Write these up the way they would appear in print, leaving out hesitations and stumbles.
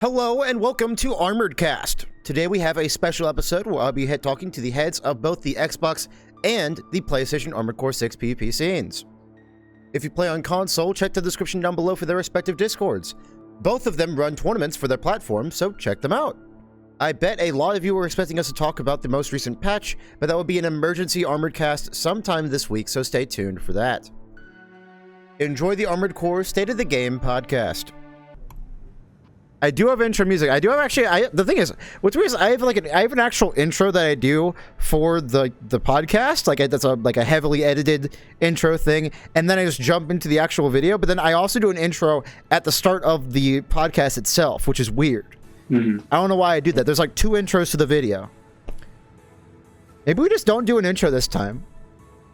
Hello and welcome to ARMOREDCAST. Today we have a special episode where I'll be talking to the heads of both the Xbox and the PlayStation Armored Core 6 PvP scenes. If you play on console, check the description down below for their respective Discords. Both of them run tournaments for their platform, so check them out. I bet a lot of you were expecting us to talk about the most recent patch, but that will be an emergency ARMOREDCAST sometime this week, so stay tuned for that. Enjoy the Armored Core State of the Game podcast. I do have intro music. I do have actually. The thing is, what's weird is I have an actual intro that I do for the podcast. That's a heavily edited intro thing, and then I just jump into the actual video. But then I also do an intro at the start of the podcast itself, which is weird. I don't know why I do that. There's like two intros to the video. Maybe we just don't do an intro this time.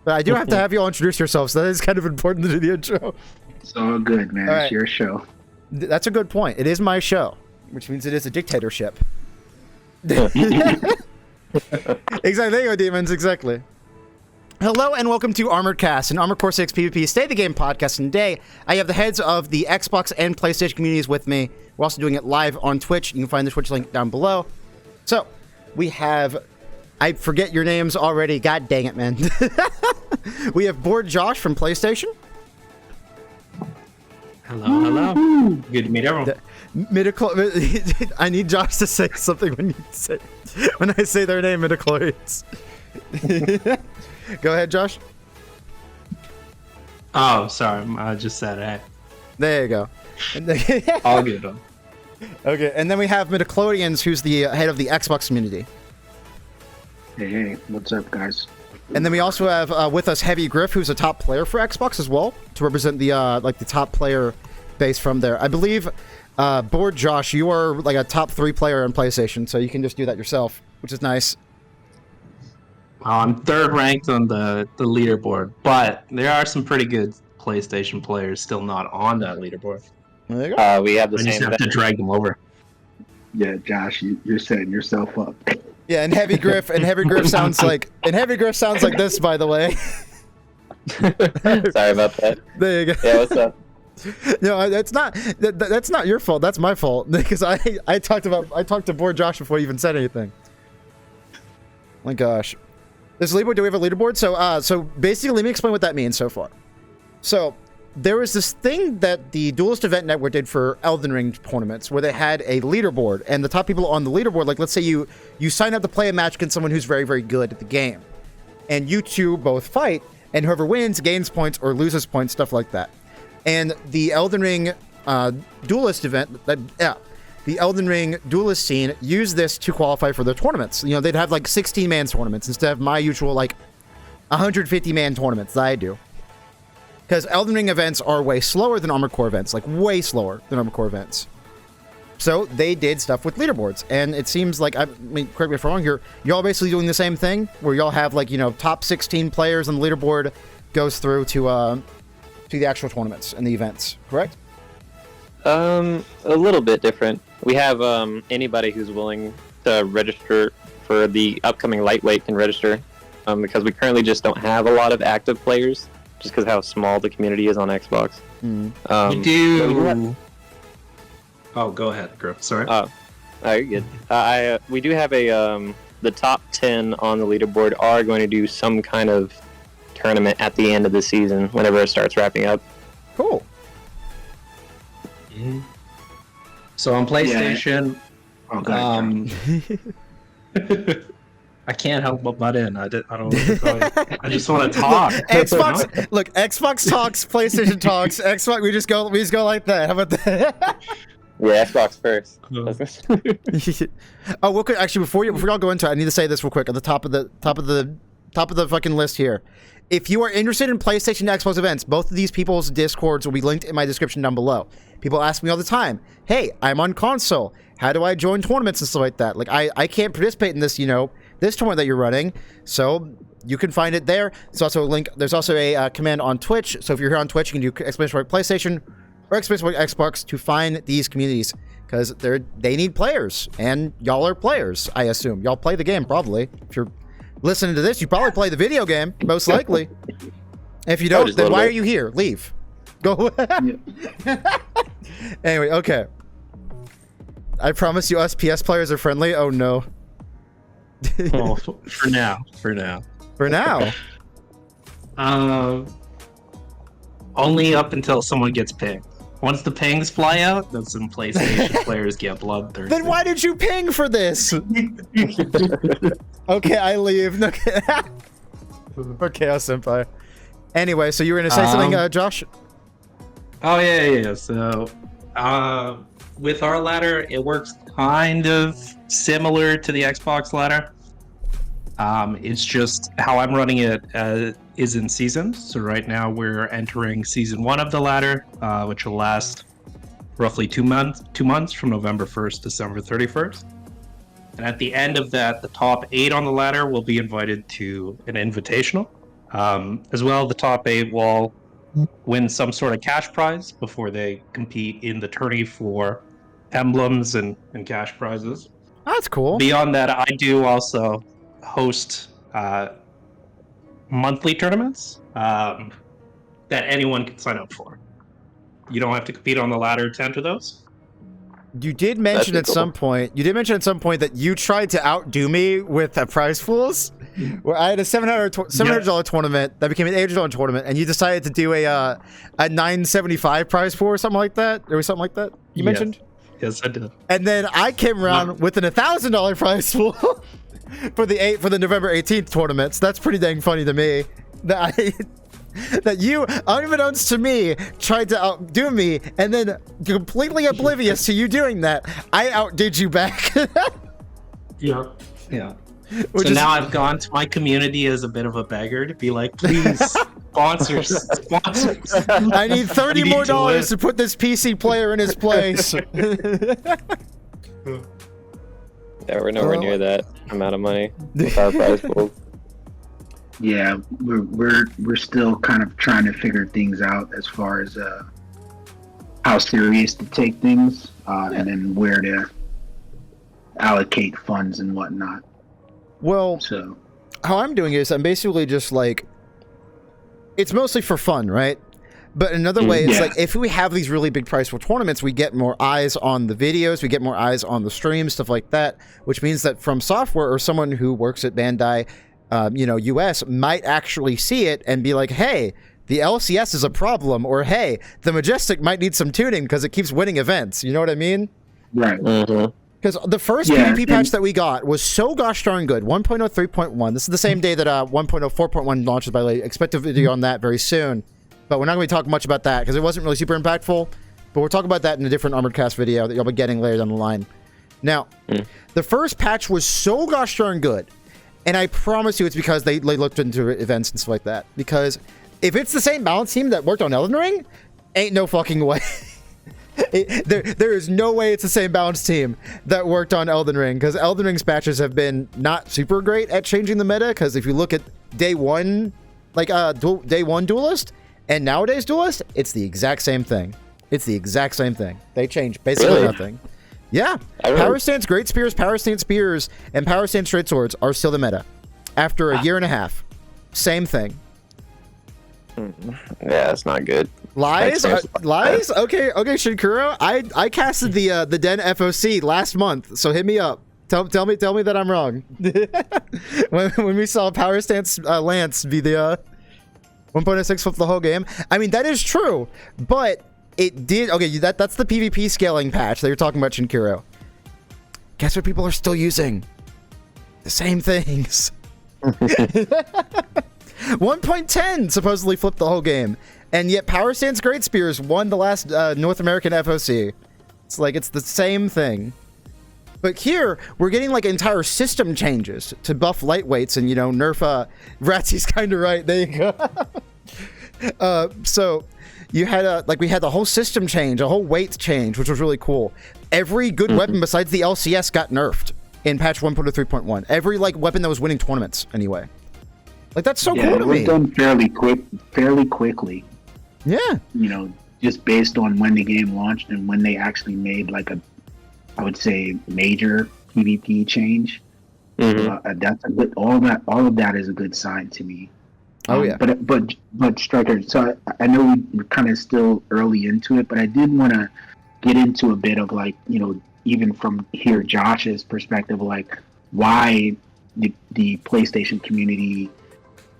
But I do have to have you all introduce yourselves. So that is kind of important to do the intro. It's all good, man. It's your show. That's a good point. It is my show, which means it is a dictatorship. Exactly. There you go, demons. Exactly. Hello and welcome to ARMOREDCAST, an Armored Core 6 PvP Stay the Game podcast. And today, I have the heads of the Xbox and PlayStation communities with me. We're also doing it live on Twitch. You can find the Twitch link down below. So, we have... I forget your names already. God dang it, man. We have Bored Josh from PlayStation. Hello. Good to meet everyone. I need Josh to say something when I say their name, midichlorians. Go ahead, Josh. Oh, sorry. I just said hey. There you go. All good. Okay, and then we have midichlorians, who's the head of the Xbox community. Hey, what's up, guys? And then we also have with us Heavy Griff, who's a top player for Xbox as well, to represent the the top player base from there. I believe, Bored Josh, you are like a top 3 player in PlayStation, so you can just do that yourself, which is nice. I'm third ranked on the leaderboard, but there are some pretty good PlayStation players still not on that leaderboard. There you go. We have the I same. just have to drag them over. Yeah, Josh, you're setting yourself up. Yeah, and Heavy Griff sounds like this, by the way. Sorry about that. There you go. Yeah, what's up? No, that's not your fault. That's my fault because I talked to Bored Josh before he even said anything. My gosh, this leaderboard. Do we have a leaderboard? So basically, let me explain what that means so far. So there was this thing that the Duelist Event Network did for Elden Ring tournaments where they had a leaderboard, and the top people on the leaderboard, like let's say you sign up to play a match against someone who's very, very good at the game, and you two both fight, and whoever wins gains points or loses points, stuff like that. And the Elden Ring Duelist event, the Elden Ring Duelist scene used this to qualify for their tournaments. You know, they'd have like 16-man tournaments instead of my usual like 150-man tournaments that I do. Because Elden Ring events are way slower than Armored Core events, like way slower than Armored Core events. So they did stuff with leaderboards, and it seems like, I mean, correct me if I'm wrong here, y'all basically doing the same thing, where y'all have like, you know, top 16 players on the leaderboard goes through to the actual tournaments and the events, correct? A little bit different. We have anybody who's willing to register for the upcoming lightweight can register, because we currently just don't have a lot of active players. Just because how small the community is on Xbox. We do. Oh, go ahead, Griff. Sorry. You're good. We do have a the top 10 on the leaderboard are going to do some kind of tournament at the end of the season whenever it starts wrapping up. Cool. So on PlayStation, I can't help but butt in. I don't. I just want to talk. Xbox. Look, Xbox talks, PlayStation talks. Xbox. We just go like that. How about that? Yeah, Xbox first. Oh, real quick. Actually, before y'all go into it, I need to say this real quick at the top of the fucking list here. If you are interested in PlayStation and Xbox events, both of these people's Discords will be linked in my description down below. People ask me all the time, "Hey, I'm on console. How do I join tournaments and stuff like that?" Like, I can't participate in this, you know, this tournament that you're running, so you can find it there. There's also a link. There's also a command on Twitch. So if you're here on Twitch, you can do exclamation mark PlayStation or exclamation mark Xbox to find these communities because they need players, and y'all are players. I assume y'all play the game probably. If you're listening to this, you probably play the video game most likely. If you don't, then why are you here? Leave. Go. Anyway, okay. I promise you, us PS players are friendly. Oh no. Well, for now. For now. Only up until someone gets pinged. Once the pings fly out, that's when PlayStation players get bloodthirsty. Then why did you ping for this? Okay, I leave. Okay, Chaos Senpai. Anyway, so you were gonna say something, Josh? Oh yeah. So, with our ladder, it works kind of similar to the Xbox ladder. It's just how I'm running it is in seasons. So right now we're entering season 1 of the ladder, which will last roughly 2 months from November 1st to December 31st. And at the end of that, the top 8 on the ladder will be invited to an invitational. As well, the top 8 will win some sort of cash prize before they compete in the tourney for emblems and cash prizes. That's cool. Beyond that, I do also host monthly tournaments that anyone can sign up for. You don't have to compete on the ladder to enter those. You did mention at some point that you tried to outdo me with prize pools, where I had a $700 tournament that became an $800 tournament, and you decided to do a $975 prize pool or something like that. There was something like that you mentioned. Yes, I did. And then I came around with an $1,000 prize pool for the November 18th tournaments. That's pretty dang funny to me. That you, unbeknownst to me, tried to outdo me, and then completely oblivious to you doing that, I outdid you back. Yeah. So now I've gone to my community as a bit of a beggar to be like, please, sponsors. I need $30 more to put this PC player in his place. Yeah, we're nowhere near that amount of money with our prize pool. Yeah, we're still kind of trying to figure things out as far as how serious to take things, and then where to allocate funds and whatnot. Well, so how I'm doing is I'm basically just like, it's mostly for fun, right? But another way, it's like if we have these really big prize pool tournaments, we get more eyes on the videos, we get more eyes on the streams, stuff like that, which means that From Software or someone who works at Bandai, US might actually see it and be like, hey, the LCS is a problem, or hey, the Majestic might need some tuning because it keeps winning events. You know what I mean? Right. Because the first PvP patch that we got was so gosh darn good. 1.03.1. This is the same day that 1.04.1 launches, by the way. Expect a video on that very soon. But we're not going to talk much about that because it wasn't really super impactful. But we'll talk about that in a different ARMOREDCAST video that you'll be getting later down the line. Now, the first patch was so gosh darn good. And I promise you it's because they looked into events and stuff like that. Because if it's the same balance team that worked on Elden Ring, ain't no fucking way. There is no way it's the same balance team that worked on Elden Ring. Because Elden Ring's patches have been not super great at changing the meta. Because if you look at day one, like day one Duelist and nowadays Duelist, it's the exact same thing. They change basically nothing. Yeah, Power Stance Great Spears, Power Stance Spears, and Power Stance Straight Swords are still the meta. After a year and a half. Same thing. Yeah, it's not good. Lies? Lies? Okay, Shinkuro. I casted the Den FOC last month, so hit me up. Tell me that I'm wrong. when we saw Power Stance Lance be the 1.06 flip the whole game. I mean, that is true, but it did. Okay, that's the PvP scaling patch that you're talking about, Shinkuro. Guess what people are still using? The same things. 1.10 supposedly flipped the whole game, and yet Power Stance Great Spears won the last North American FOC. It's like it's the same thing. But here we're getting like entire system changes to buff lightweights and nerf. Ratsy's kind of right. There you go. So. You had we had the whole system change, a whole weight change, which was really cool. Every good weapon besides the LCS got nerfed in patch 1.3.1. Every weapon that was winning tournaments, anyway. That's so cool to me. It was done fairly quickly. Yeah. Just based on when the game launched and when they actually made I would say major PvP change. That's a good. All of that is a good sign to me. Oh yeah, but Striker. So I know we're kind of still early into it, but I did want to get into a bit of even from here Josh's perspective, like why the PlayStation community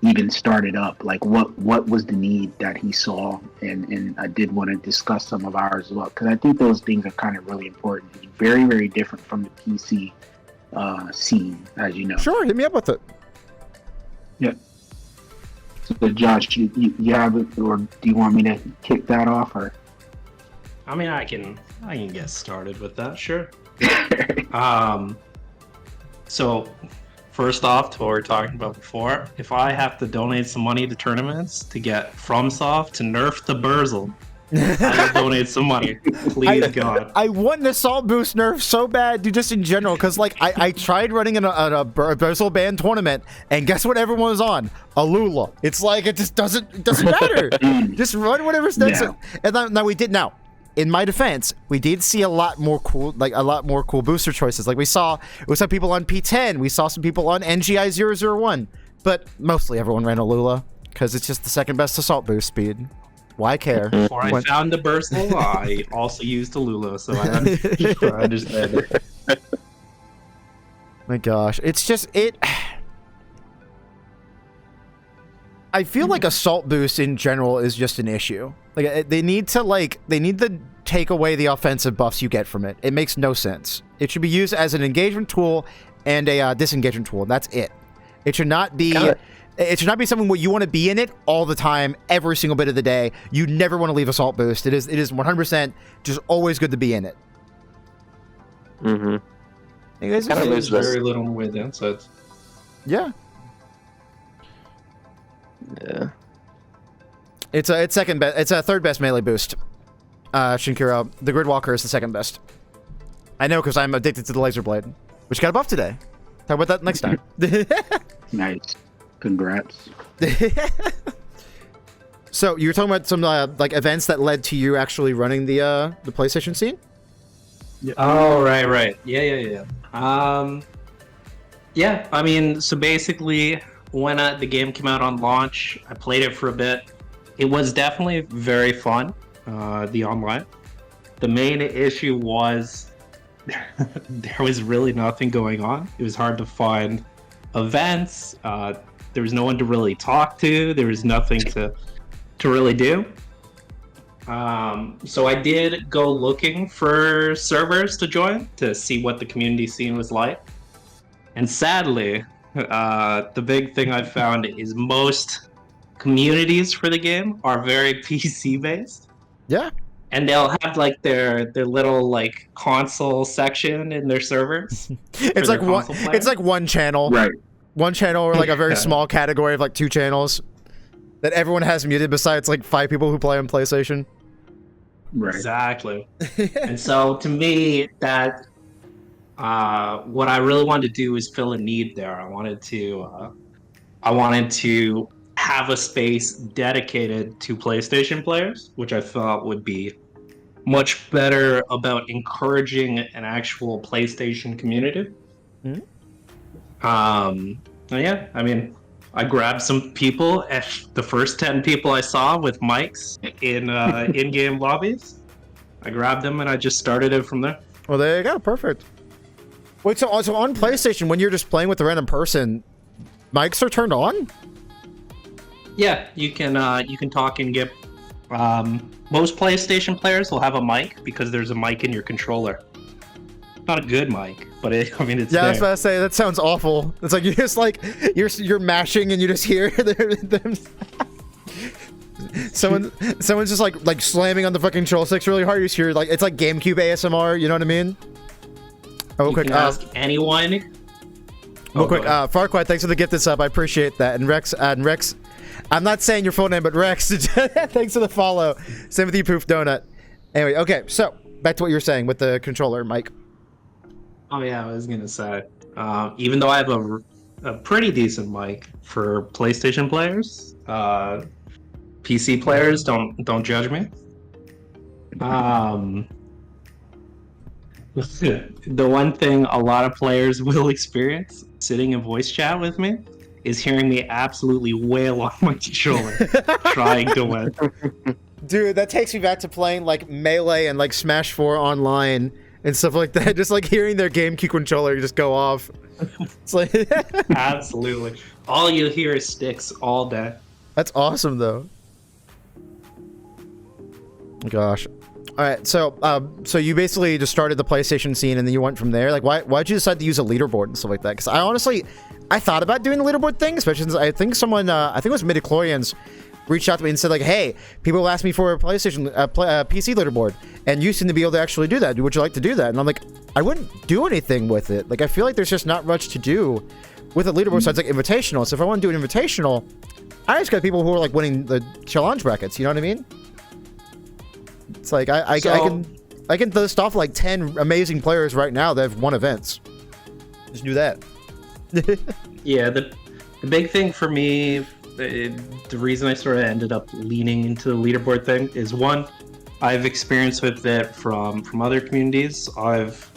even started up, like what was the need that he saw, and I did want to discuss some of ours as well, because I think those things are kind of really important. It's very, very different from the PC scene, as you know. Sure, hit me up with it. Yeah. So Josh, you have it, or do you want me to kick that off, or? I mean, I can get started with that, sure. So first off, to what we were talking about before, if I have to donate some money to tournaments to get FromSoft to nerf the Burzle, I will donate some money. Please, God. I want an Assault Boost nerf so bad, dude, just in general, because like I tried running a Burzle band tournament, and guess what everyone was on? Alula. It's like, it just doesn't matter. Just run whatever's next. Yeah. And now we did now. In my defense, we did see a lot more cool booster choices. Like we saw people on P10, we saw some people on NGI 001, but mostly everyone ran Alula because it's just the second best assault boost speed. Why care? Before I found the Burzle, I also used the Lula, so I understand it. My gosh, it's just I feel like assault boost in general is just an issue. Like they need to take away the offensive buffs you get from it. It makes no sense. It should be used as an engagement tool and a disengagement tool. That's it. It should not be. It should not be something where you want to be in it all the time, every single bit of the day. You never want to leave assault boost. It is 100% just always good to be in it. Mm-hmm. You guys, Kind of lose very little with insights. yeah. Yeah. It's second best. It's a third best melee boost. Shinkiro, the Gridwalker is the second best. I know because I'm addicted to the laser blade, which got a buff today. Talk about that next time. Nice. Congrats. So you were talking about some like events that led to you actually running the PlayStation scene. Oh, right. Yeah. Yeah, I mean, so basically, when the game came out on launch, I played it for a bit. It was definitely very fun, the online. The main issue was there was really nothing going on. It was hard to find events. There was no one to really talk to. There was nothing to really do. So I did go looking for servers to join to see what the community scene was like. And sadly, the big thing I found is most communities for the game are very PC based. Yeah. And they'll have like their little like console section in their servers. It's like one channel. Right. One channel or like a very small category of like two channels that everyone has muted besides like 5 people who play on PlayStation. Right. Exactly. And so to me, that what I really wanted to do is fill a need there. I wanted to have a space dedicated to PlayStation players, which I thought would be much better about encouraging an actual PlayStation community. Mm-hmm. Yeah, I mean, I grabbed some people, the first 10 people I saw with mics in in-game lobbies. I grabbed them and I just started it from there. Well, there you go. Perfect. Wait, so on PlayStation, when you're just playing with a random person, mics are turned on? Yeah, you can talk and get. Most PlayStation players will have a mic because there's a mic in your controller. Not a good mic, but it's Yeah, there. I was about to say, that sounds awful. It's like you just like you're mashing and you just hear them. Someone's just like slamming on the fucking control sticks really hard. You just hear like it's like GameCube ASMR. You know what I mean? Oh, You quick. can ask anyone. Real quick. Farquaad, thanks for the gift sub. I appreciate that. And Rex. I'm not saying your full name, but Rex. Thanks for the follow. Same with you, Poof Donut. Anyway, okay. So back to what you were saying with the controller, Mike. Oh yeah, I was gonna say. Even though I have a pretty decent mic for PlayStation players, PC players don't judge me. The one thing a lot of players will experience sitting in voice chat with me is hearing me absolutely wail on my controller trying to win. Dude, that takes me back to playing like Melee and like Smash 4 online. and stuff like that. Just like hearing their GameCube controller just go off. It's like Absolutely. All you hear is sticks all day. that's awesome though. Gosh. All right, so you basically just started the PlayStation scene, and then you went from there. Like, why'd you decide to use a leaderboard and stuff like that? Because I thought about doing the leaderboard thing, especially since I think someone, I think it was Midichlorians, reached out to me and said like, "Hey, people ask me for a PlayStation, PC leaderboard, and you seem to be able to actually do that. Would you like to do that?" And I'm like, I wouldn't do anything with it. Like, I feel like there's just not much to do with a leaderboard. So it's like invitational. So if I want to do an invitational, I just got people who are like winning the challenge brackets. You know what I mean? It's like I can list off like 10 amazing players right now that have won events. Just do that. Yeah, the big thing for me, the reason I sort of ended up leaning into the leaderboard thing is, one, I've experienced with it from other communities. I've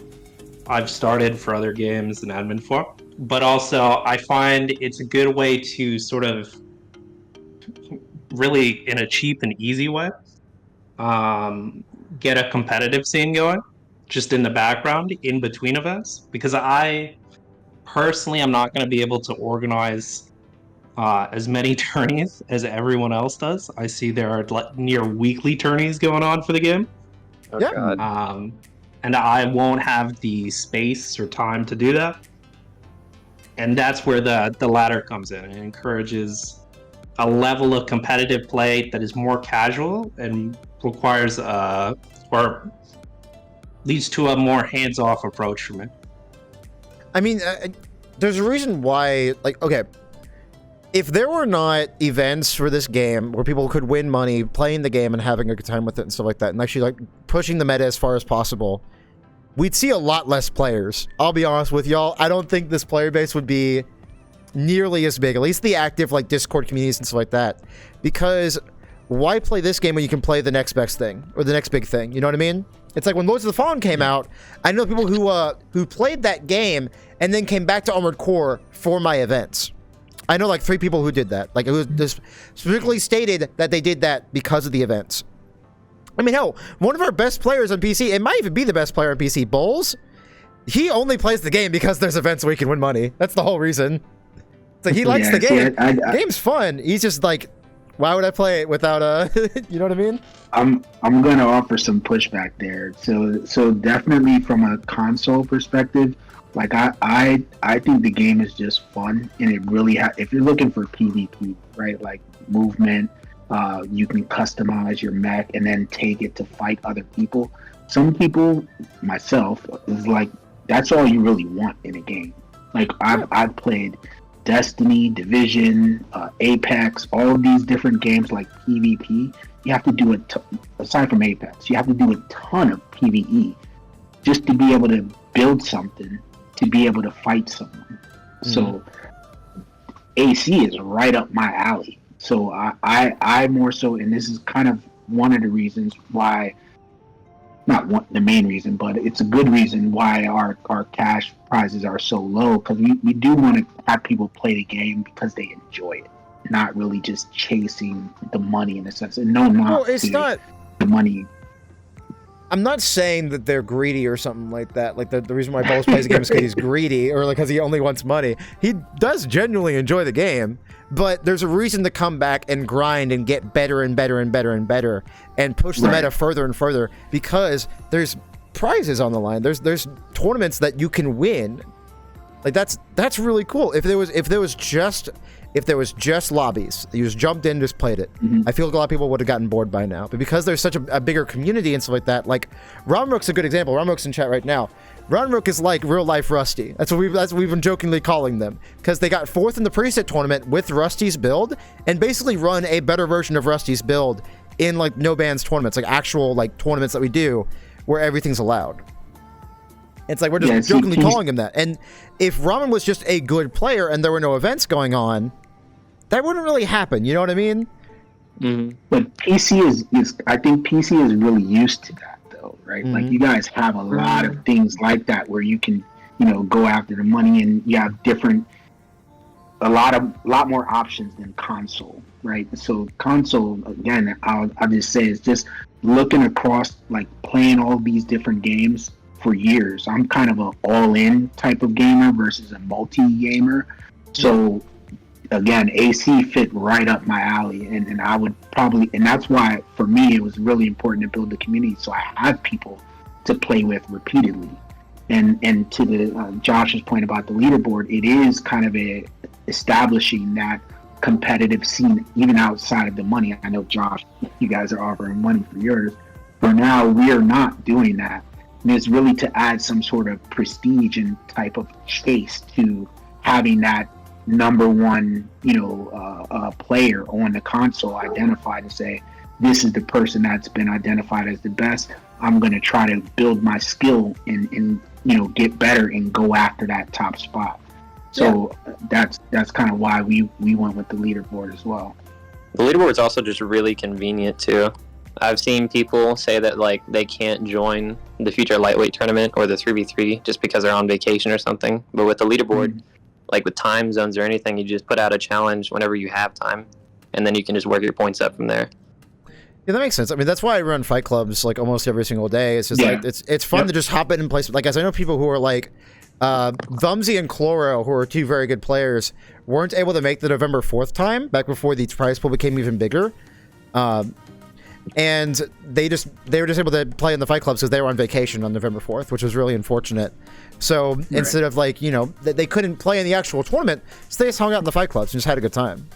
started for other games and admin for, but also I find it's a good way to sort of really, in a cheap and easy way, get a competitive scene going just in the background in between events, because I personally am not going to be able to organize as many tourneys as everyone else does. I see there are near weekly tourneys going on for the game. Oh, Yeah. God. And I won't have the space or time to do that. And that's where the ladder comes in. It encourages a level of competitive play that is more casual and requires or leads to a more hands-off approach for me. I mean, there's a reason why, like, okay, if there were not events for this game where people could win money playing the game and having a good time with it and stuff like that, and actually like pushing the meta as far as possible, we'd see a lot less players. I'll be honest with y'all, I don't think this player base would be nearly as big, at least the active like Discord communities and stuff like that, because why play this game when you can play the next best thing or the next big thing? You know what I mean? It's like when Lords of the Fallen came out, I know people who played that game and then came back to Armored Core for my events. I know like 3 people who did that. Like, it was just specifically stated that they did that because of the events. I mean, hell, one of our best players on PC, it might even be the best player on PC, Bowles, he only plays the game because there's events where he can win money. That's the whole reason. It's like he likes the game. The game's fun. He's just like, why would I play it without you know what I mean? I'm gonna offer some pushback there. So definitely from a console perspective, like I think the game is just fun, and it really if you're looking for PvP, right? Like movement, you can customize your mech and then take it to fight other people. Some people, myself, is like that's all you really want in a game. Like I've played Destiny, Division, Apex, all of these different games like PvP. You have to do aside from Apex, you have to do a ton of PvE just to be able to build something, to be able to fight someone. Mm-hmm. So AC is right up my alley. So I more so, and this is kind of one of the reasons why, the main reason, but it's a good reason why our cash prizes are so low, because we do want to have people play the game because they enjoy it, not really just chasing the money in a sense. And it's not the money. I'm not saying that they're greedy or something like that. Like the reason why Bowles plays the game is because he's greedy, or like because he only wants money. He does genuinely enjoy the game, but there's a reason to come back and grind and get better and better and better and better and push the meta further and further, because there's prizes on the line. There's tournaments that you can win. Like that's really cool. If there was just lobbies, you just jumped in, just played it. Mm-hmm. I feel like a lot of people would have gotten bored by now. But because there's such a bigger community and stuff like that, like Romrook's a good example. Romrook's in chat right now. Romrook is like real life Rusty. That's what we've been jokingly calling them, because they got 4th in the preset tournament with Rusty's build and basically run a better version of Rusty's build in like no bans tournaments, like actual like tournaments that we do where everything's allowed. It's like we're just jokingly calling him that. And if Ramen was just a good player and there were no events going on, that wouldn't really happen. You know what I mean? Mm-hmm. But PC is I think PC is really used to that, though, right? Mm-hmm. Like you guys have a lot of things like that where you can, go after the money, and you have a lot more options than console, right? So console, again, I'll just say, is just looking across, like playing all these different games. for years. I'm kind of an all-in type of gamer versus a multi-gamer. So again, AC fit right up my alley, and I would probably, and that's why for me it was really important to build the community so I have people to play with repeatedly. And to the Josh's point about the leaderboard, it is kind of establishing that competitive scene even outside of the money. I know, Josh, you guys are offering money for yours. For now, we are not doing that. And it's really to add some sort of prestige and type of chase to having that number one, player on the console identified and say, this is the person that's been identified as the best. I'm going to try to build my skill and get better and go after that top spot. So that's kind of why we went with the leaderboard as well. The leaderboard's also just really convenient too. I've seen people say that like they can't join the future lightweight tournament or the 3v3 just because they're on vacation or something. But with the leaderboard, like with time zones or anything, you just put out a challenge whenever you have time, and then you can just work your points up from there. Yeah, that makes sense. I mean, that's why I run fight clubs like almost every single day. It's just like it's fun to just hop in and play. Like, as I know people who are like Vumsy and Chloro, who are two very good players, weren't able to make the November 4th time back before the prize pool became even bigger. And they were just able to play in the fight clubs because they were on vacation on November 4th, which was really unfortunate. So instead of like, they couldn't play in the actual tournament, so they just hung out in the fight clubs and just had a good time.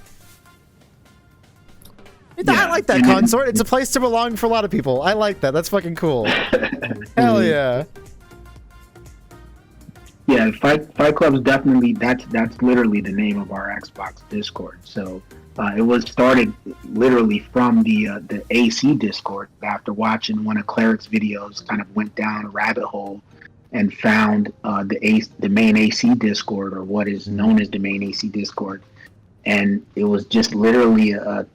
I like that, Consort. It's a place to belong for a lot of people. I like that. That's fucking cool. Hell yeah. Yeah, fight clubs definitely. That's literally the name of our Xbox Discord. So it was started literally from the AC Discord. After watching one of Cleric's videos, kind of went down a rabbit hole and found the main AC Discord, or what is known as the main AC Discord. And it was just literally a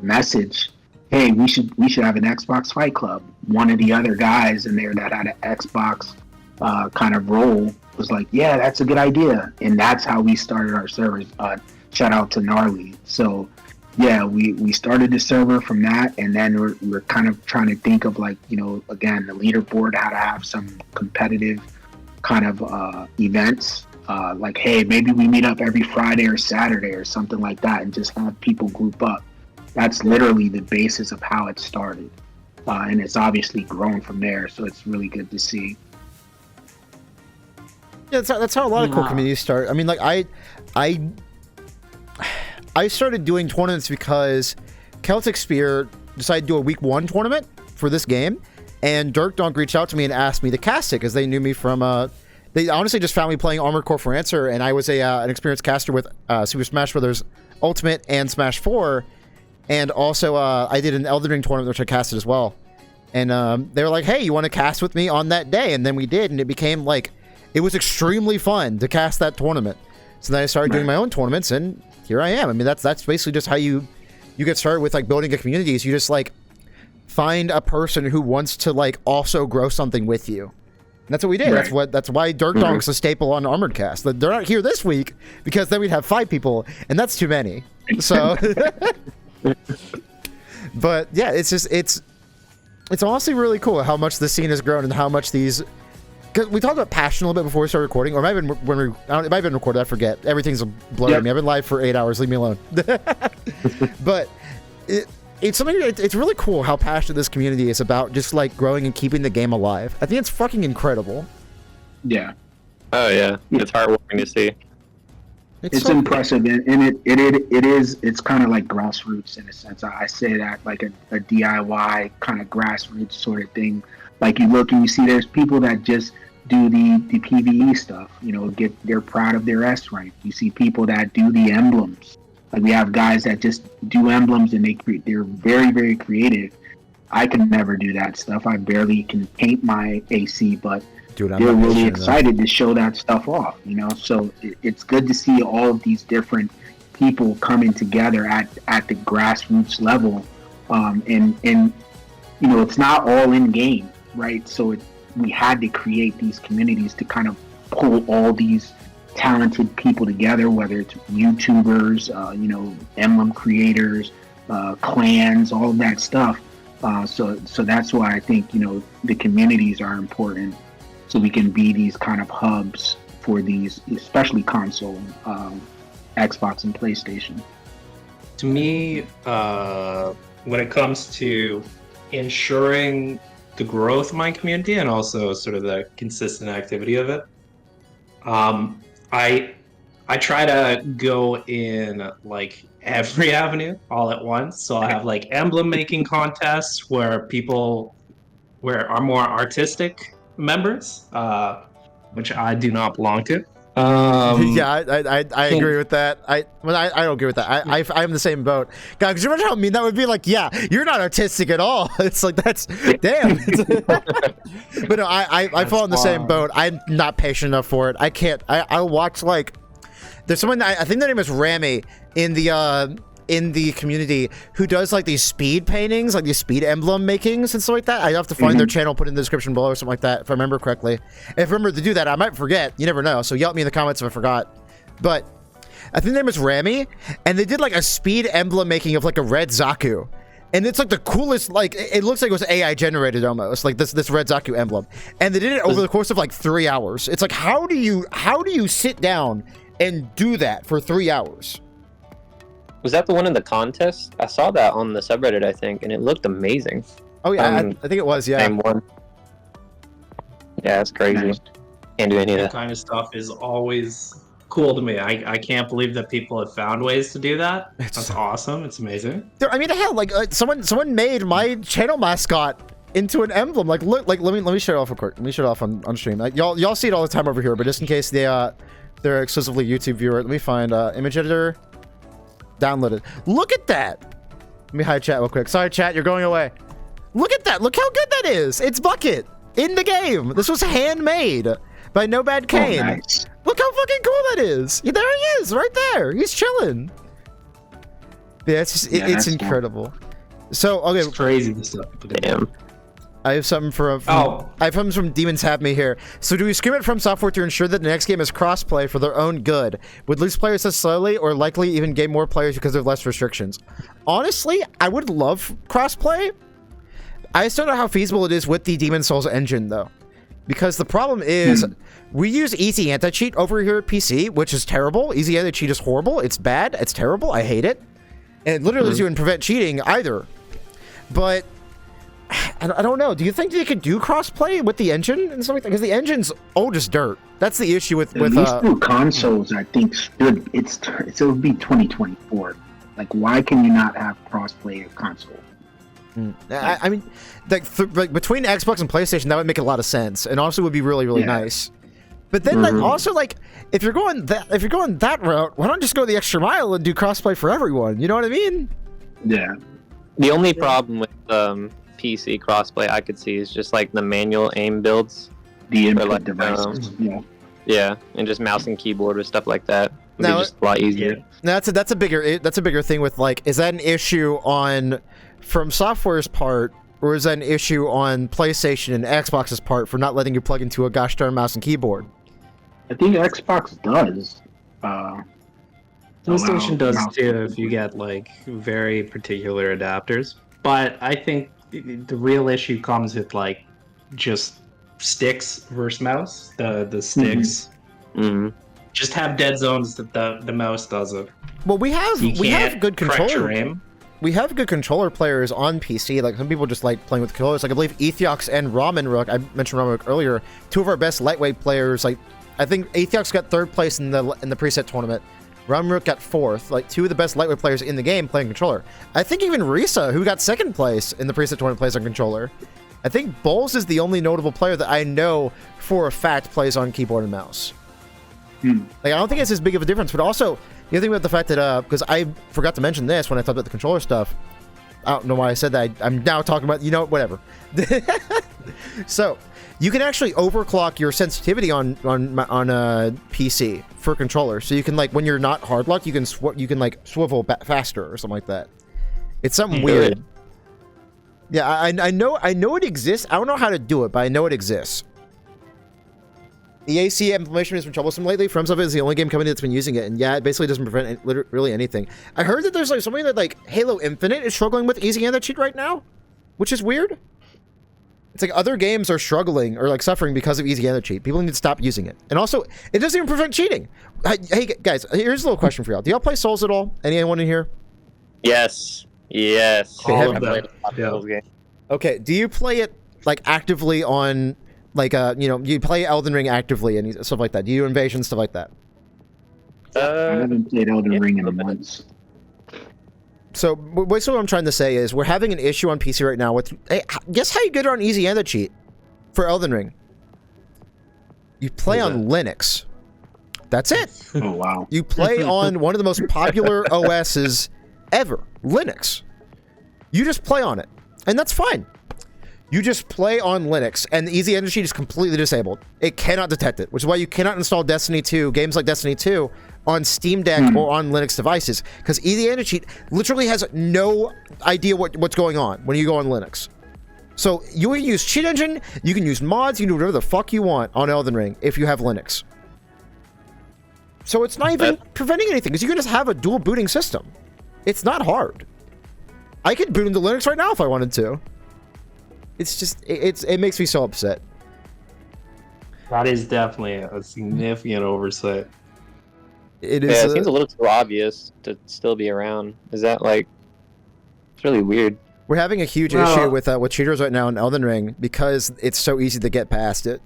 message, hey, we should have an Xbox Fight Club. One of the other guys in there that had an Xbox kind of role was like, yeah, that's a good idea. And that's how we started our servers. Shout out to Gnarly. So yeah, we started the server from that, and then we're kind of trying to think of like, again, the leaderboard, how to have some competitive kind of events. Like, hey, maybe we meet up every Friday or Saturday or something like that and just have people group up. That's literally the basis of how it started. And it's obviously grown from there, so it's really good to see. Yeah, that's how a lot of cool communities start. I mean, like, I started doing tournaments because Celtic Spear decided to do a week 1 tournament for this game, and Dirk Donk reached out to me and asked me to cast it because they knew me from... They honestly just found me playing Armored Core for Answer, and I was an experienced caster with Super Smash Bros. Ultimate and Smash 4, and also I did an Elden Ring tournament which I casted as well. And they were like, hey, you want to cast with me on that day? And then we did, and it became like, it was extremely fun to cast that tournament. So then I started doing my own tournaments, and here I am. I mean, that's basically just how you get started with like building a community. Is you just like find a person who wants to like also grow something with you. And that's what we did. Right. That's why Dirk Donk's a staple on ARMOREDCAST. They're not here this week because then we'd have 5 people, and that's too many. So, but yeah, it's honestly really cool how much the scene has grown and how much these. Because we talked about passion a little bit before we started recording, or it might have been when it might have been recorded. I forget. Everything's a blur to me. I've been live for 8 hours. Leave me alone. But it's something. It's really cool how passionate this community is about just like growing and keeping the game alive. I think it's fucking incredible. Yeah. Oh yeah, it's heartwarming to see. It's so impressive, and it's kind of like grassroots in a sense. I say that like a DIY kind of grassroots sort of thing. Like you look and you see there's people that just do the PvE stuff. They're proud of their S rank. You see people that do the emblems. Like we have guys that just do emblems and they're very, very creative. I can never do that stuff. I barely can paint my AC, but they're really excited to show that stuff off, So it's good to see all of these different people coming together at the grassroots level. And it's not all in game, right? So we had to create these communities to kind of pull all these talented people together, whether it's YouTubers, emblem creators, clans, all of that stuff. So that's why I think the communities are important. so we can be these kind of hubs for these, especially console, Xbox and PlayStation. To me, when it comes to ensuring the growth of my community and also sort of the consistent activity of it, I try to go in like every avenue all at once. So I have like emblem making contests where are more artistic members, which I do not belong to. Yeah, I agree with that. I don't agree with that. I'm the same boat. God, could you imagine how mean that would be? Like, yeah, you're not artistic at all. It's like, that's damn. But no, I fall in the same boat. I'm not patient enough for it. I can't. I'll watch like there's someone I think their name is Rami in the community who does like these speed paintings, like these speed emblem makings and stuff like that. I have to find their channel, put it in the description below or something like that if I remember correctly. If I remember to do that, I might forget. You never know. So yell at me in the comments if I forgot. But I think their name is Rami, and they did like a speed emblem making of like a red Zaku. And it's like the coolest, like it looks like it was AI generated almost, like this red Zaku emblem. And they did it over the course of like 3 hours. It's like how do you sit down and do that for 3 hours? Was that the one in the contest? I saw that on the subreddit, I think, and it looked amazing. Oh yeah, I think it was, yeah. Same one. Yeah, it's crazy. Nice. Can't do any of That that. kind of stuff is always cool to me. I can't believe that people have found ways to do that. That's awesome. It's amazing. I mean, hell, like someone made my channel mascot into an emblem. Like, look, like let me show it off real quick. Let me show it off on stream. Like, y'all see it all the time over here, but just in case they're exclusively YouTube viewer, let me find image editor. Downloaded. Look at that. Let me hide chat real quick. Sorry, chat, you're going away. Look at that. Look how good that is. It's Bucket in the game. This was handmade by No Bad Kane. Oh, nice. Look how fucking cool that is. Yeah, there he is, right there. He's chilling. Yeah, it's just it's incredible. So okay, It's crazy the stuff. Damn. I have something I have something from Demons Have Me here. So do we scream it from software to ensure that the next game is crossplay for their own good? Would lose players less slowly or likely even gain more players because of less restrictions? Honestly, I would love crossplay. I still don't know how feasible it is with the Demon Souls engine though. Because the problem is we use easy anti-cheat over here at PC, which is terrible. Easy anti-cheat is horrible. It's bad. It's terrible. I hate it. And it literally doesn't even prevent cheating either. But I don't know. Do you think they could do crossplay with the engine and stuff like that? Because the engine's old as dirt. That's the issue with At least through consoles, I think it would be 2024. Like, why can you not have crossplay of console? I mean, like between Xbox and PlayStation, that would make a lot of sense, and also would be really nice. But then, like, also, like, if you're going that route, why don't you just go the extra mile and do crossplay for everyone? You know what I mean? Yeah. The only problem with PC crossplay I could see is just like the manual aim builds. The input like, devices. Yeah, and just mouse and keyboard with stuff like that. Would Now, be just a lot easier. Now that's a bigger thing with, like, is that an issue on From Software's part, or is that an issue on PlayStation and Xbox's part for not letting you plug into a gosh darn mouse and keyboard? I think Xbox does. PlayStation does mouse. too if you get like very particular adapters. But I think the real issue comes with like just sticks versus mouse. The sticks just have dead zones that the mouse doesn't. Well, we have good correct your controller. aim. We have good controller players on PC. Like, some people just like playing with controllers. Like, I believe Ethiox and Ramen Rook, I mentioned Ramen Rook earlier, two of our best lightweight players. Like, I think Ethiox got 3rd place in the preset tournament. Ramen Rook got 4th. Like, two of the best lightweight players in the game playing controller. I think even Risa, who got 2nd place in the preset tournament, plays on controller. I think Bowles is the only notable player that I know for a fact plays on keyboard and mouse. Like, I don't think it's as big of a difference, but also, you think about the fact that, because I forgot to mention this when I talked about the controller stuff. I don't know why I said that. I'm now talking about, whatever. So, you can actually overclock your sensitivity on PC for controller. So you can, like, when you're not hard locked, you can like swivel faster or something like that. It's something weird. Yeah, I know it exists. I don't know how to do it, but I know it exists. The AC implementation has been troublesome lately. FromSoftware is the only game company that's been using it, and yeah, it basically doesn't prevent really anything. I heard that there's like something that like Halo Infinite is struggling with easy anti-cheat right now, which is weird. It's like other games are struggling or like suffering because of easy anti-cheat. People need to stop using it. And also, it doesn't even prevent cheating. Hey guys, here's a little question for y'all. Do y'all play Souls at all? Anyone in here? Yes. Yes. Okay, All have- of them. Yeah. Souls game. Okay, do you play it like actively on like you play Elden Ring actively and stuff like that? Do you do Invasion, stuff like that? I haven't played Elden yeah, Ring a in little bit. months. So basically what I'm trying to say is we're having an issue on PC right now with, hey, guess how you get around easy anti-cheat for Elden Ring? You play What is on Linux. That's it. Oh wow. You play on one of the most popular OSs ever, Linux. You just play on it, and that's fine. You just play on Linux, and the easy anti-cheat is completely disabled. It cannot detect it, which is why you cannot install Destiny 2, games like Destiny 2, on Steam Deck or on Linux devices, because easy anti-cheat literally has no idea what's going on when you go on Linux. So you can use Cheat Engine, you can use mods, you can do whatever the fuck you want on Elden Ring if you have Linux. So it's not even preventing anything, because you can just have a dual booting system. It's not hard. I could boot into Linux right now if I wanted to. It's just, it makes me so upset. That is definitely a significant oversight. It Yeah, is. it seems a little too obvious to still be around. Is that like? It's really weird. We're having a huge Well- issue with cheaters right now in Elden Ring because it's so easy to get past it.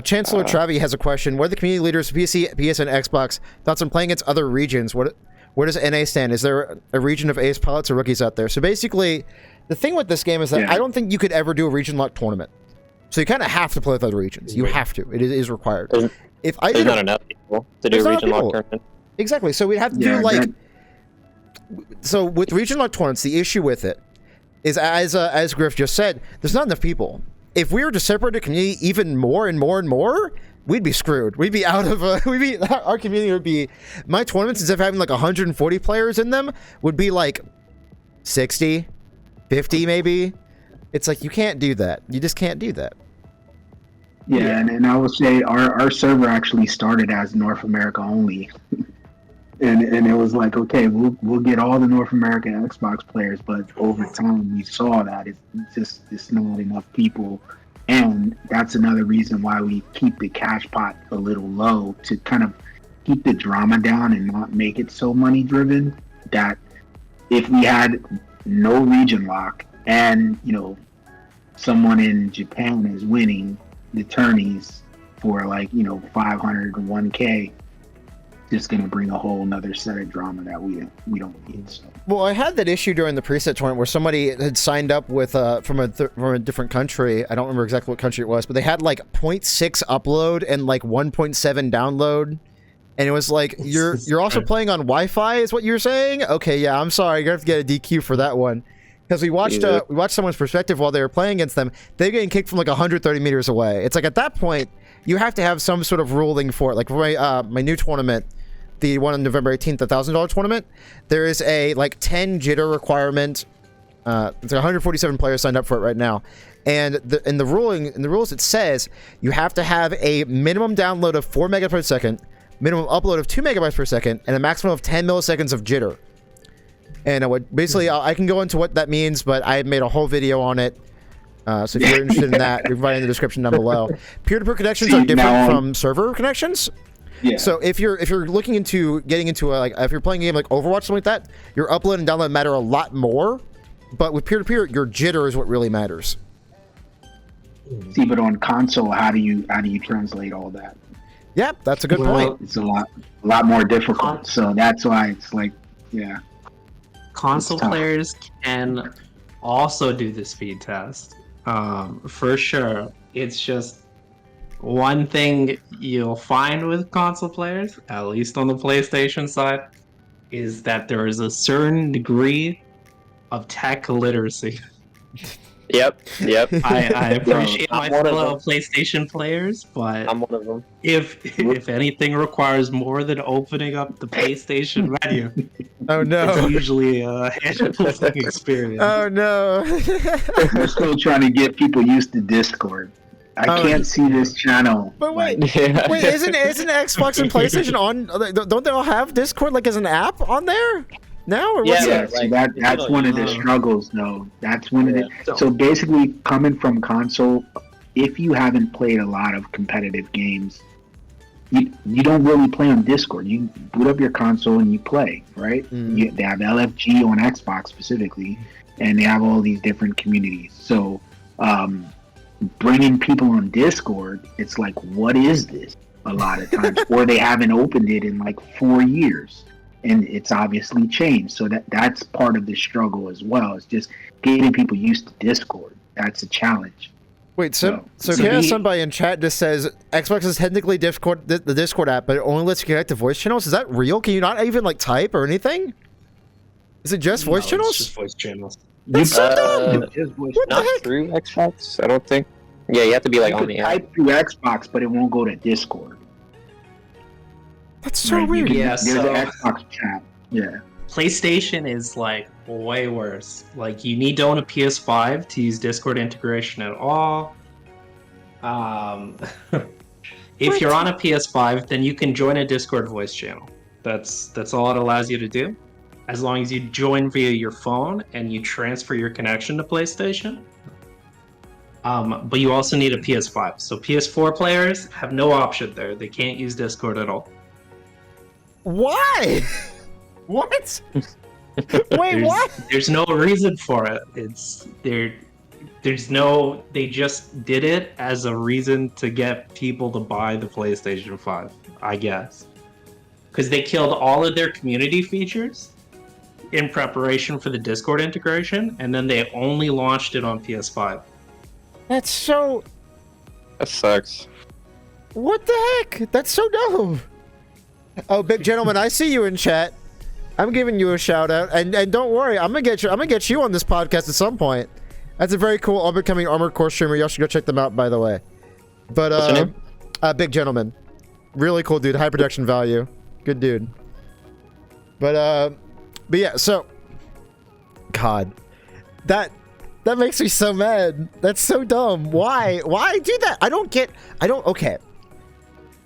Chancellor Travi has a question. What are the community leaders for PC, PS, and Xbox thoughts on playing against other regions? Where does NA stand? Is there a region of ace pilots or rookies out there? So basically, the thing with this game is that Yeah. I don't think you could ever do a region lock tournament. So you kind of have to play with other regions. You have to. It is required. There's- If I There's did not a- enough people to do There's a not region enough lock people. tournament. Exactly. So we'd have to do like. So with region lock tournaments, the issue with it is, as Griff just said, there's not enough people. If we were to separate the community even more and more and more, we'd be screwed. We'd be out of. Our community would be. My tournaments, instead of having like 140 players in them, would be like 60, 50 maybe. It's like you can't do that. You just can't do that. Yeah, and I will say our server actually started as North America only, and it was like, okay, we'll get all the North American Xbox players, but over time we saw that it's not enough people, and that's another reason why we keep the cash pot a little low to kind of keep the drama down and not make it so money driven. That if we had no region lock and someone in Japan is winning the tourneys for like 500 or 1K, just gonna bring a whole nother set of drama that we don't need. So. Well, I had that issue during the preset tournament where somebody had signed up with from a different country. I don't remember exactly what country it was, but they had like 0.6 upload and like 1.7 download, and it was like you're also playing on Wi-Fi, is what you're saying? Okay, yeah, I'm sorry, you're gonna have to get a DQ for that one. Because we watched someone's perspective while they were playing against them. They're getting kicked from like 130 meters away. It's like at that point, you have to have some sort of ruling for it. Like for my new tournament, the one on November 18th, the $1,000 tournament, there is a like 10 jitter requirement. It's 147 players signed up for it right now, and in the rules it says you have to have a minimum download of 4 megabytes per second, minimum upload of 2 megabytes per second, and a maximum of 10 milliseconds of jitter. And basically, I can go into what that means, but I made a whole video on it. So if you're interested in that, you can find it in the description down below. Peer-to-peer connections are different from server connections. Yeah. So if you're looking into getting into if you're playing a game like Overwatch, something like that, your upload and download matter a lot more. But with peer-to-peer, your jitter is what really matters. See, but on console, how do you translate all that? Yeah, that's a good point. It's a lot more difficult. So that's why it's like, yeah. Console It's tough. players can also do the speed test, for sure. It's just one thing you'll find with console players, at least on the PlayStation side, is that there is a certain degree of tech literacy. Yep. I appreciate I'm my one of fellow them. PlayStation players, but I'm one of them. if anything requires more than opening up the PlayStation menu, Oh it's no! usually a handful experience. Oh no! We're still trying to get people used to Discord. I can't see this channel. But wait, Yeah. isn't Xbox and PlayStation on? Don't they all have Discord like as an app on there? now, or Yeah, what's Yeah, it? so like, that's you one of the know, struggles, though. That's one of Yeah. the. So basically, coming from console, if you haven't played a lot of competitive games, you don't really play on Discord. You boot up your console and you play, right? They have LFG on Xbox specifically, and they have all these different communities. So bringing people on Discord, it's like, what is this? A lot of times, or they haven't opened it in like 4 years, and it's obviously changed. So that's part of the struggle as well. It's just getting people used to Discord. That's a challenge. Wait, so So Chaos the- somebody in chat just says Xbox is technically Discord, the Discord app, but it only lets you connect to voice channels. Is that real? Can you not even like type or anything? Is it just voice No, channels? It's just voice channels. That's so dumb. It's just voice. What the Not heck? through Xbox, I don't think. Yeah, you have to be like You on could the app. type through Xbox, but it won't go to Discord. That's so Right? You weird. can- Yeah, there's so- an Xbox chat. Yeah. PlayStation is like way worse. Like you need to own a PS5 to use Discord integration at all. If you're on a PS5, then you can join a Discord voice channel. That's all it allows you to do. As long as you join via your phone and you transfer your connection to PlayStation. But you also need a PS5. So PS4 players have no option there. They can't use Discord at all. Why? What? Wait, what? There's no reason for it. They just did it as a reason to get people to buy the PlayStation 5, I guess. Because they killed all of their community features in preparation for the Discord integration, and then they only launched it on PS5. That's so. That sucks. What the heck? That's so dumb. Oh, big gentleman, I see you in chat. I'm giving you a shout out, and don't worry, I'm gonna get you on this podcast at some point. That's a very cool up-and-coming Armored Core streamer. Y'all should go check them out, by the way. But What's your name? big gentleman, really cool dude, high production value, good dude. But yeah, so, God, that makes me so mad. That's so dumb. Why do that? Okay.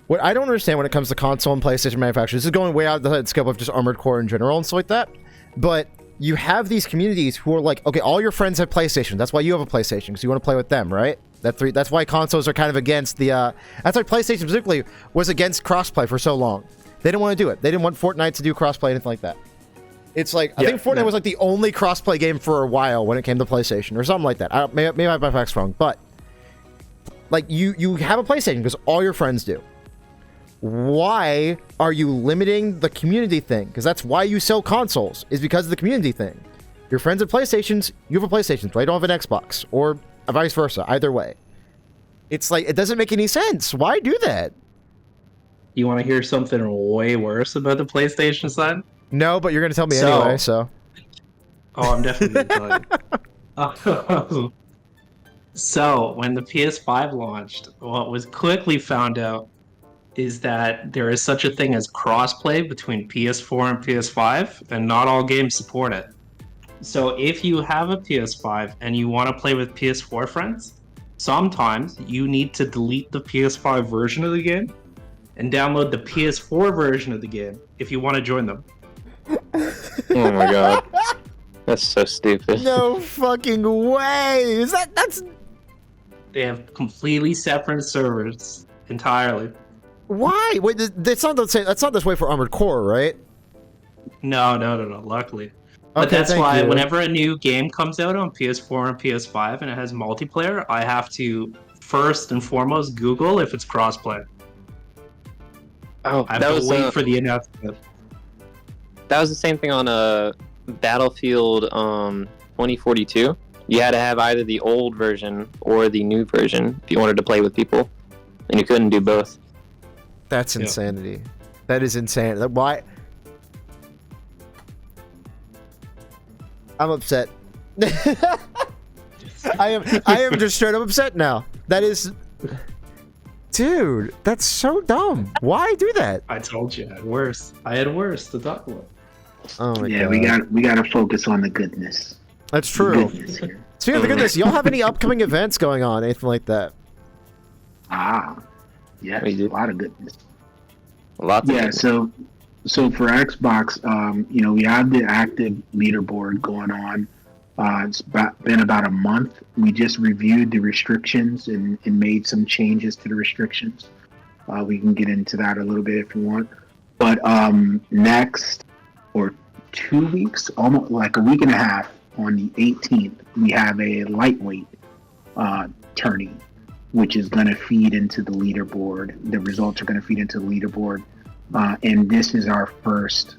What I don't understand when it comes to console and PlayStation manufacturers, this is going way out of the scope of just Armored Core in general and stuff like that, but you have these communities who are like, okay, all your friends have PlayStation. That's why you have a PlayStation, because you want to play with them, right? That's why consoles are kind of against the, that's why PlayStation specifically was against crossplay for so long. They didn't want to do it. They didn't want Fortnite to do crossplay or anything like that. It's like, I think Fortnite was like the only crossplay game for a while when it came to PlayStation, or something like that. Maybe I have my facts wrong, but like you have a PlayStation because all your friends do. Why are you limiting the community thing? Because that's why you sell consoles, is because of the community thing. Your friends have PlayStations, you have a PlayStation, so I don't have an Xbox, or vice versa, either way. It's like, it doesn't make any sense. Why do that? You want to hear something way worse about the PlayStation side? No, but you're going to tell me So- anyway, so. Oh, I'm definitely going to tell you. So, when the PS5 launched, what was quickly found out is that there is such a thing as crossplay between PS4 and PS5, and not all games support it. So if you have a PS5 and you want to play with PS4 friends, sometimes you need to delete the PS5 version of the game and download the PS4 version of the game if you want to join them. Oh my god. That's so stupid. No fucking way! That's... They have completely separate servers entirely. Why? Wait, that's not the same. That's not this way for Armored Core, right? No, luckily. But Okay, that's thank why you. whenever a new game comes out on PS4 and PS5 and it has multiplayer, I have to first and foremost Google if it's crossplay. Oh, I have that to was wait for the announcement. that was the same thing on Battlefield 2042. You had to have either the old version or the new version if you wanted to play with people, and you couldn't do both. That's Yeah. insanity. That is insane. Why? I'm upset. I am just straight up upset now. That is, dude, that's so dumb. Why do that? I told you I had worse. I had worse to talk about. Oh my Yeah, god. we got to focus on the goodness. That's The true. goodness here. Speaking of the goodness, y'all have any upcoming events going on, anything like that? Ah, yeah, We do. a lot of goodness. Lots of Yeah, people. So for Xbox, we have the active leaderboard going on. It's been about a month. We just reviewed the restrictions and made some changes to the restrictions. We can get into that a little bit if you want. But next, or 2 weeks, almost like a week and a half, on the 18th, we have a lightweight tourney, which is going to feed into the leaderboard. The results are going to feed into the leaderboard. And this is our first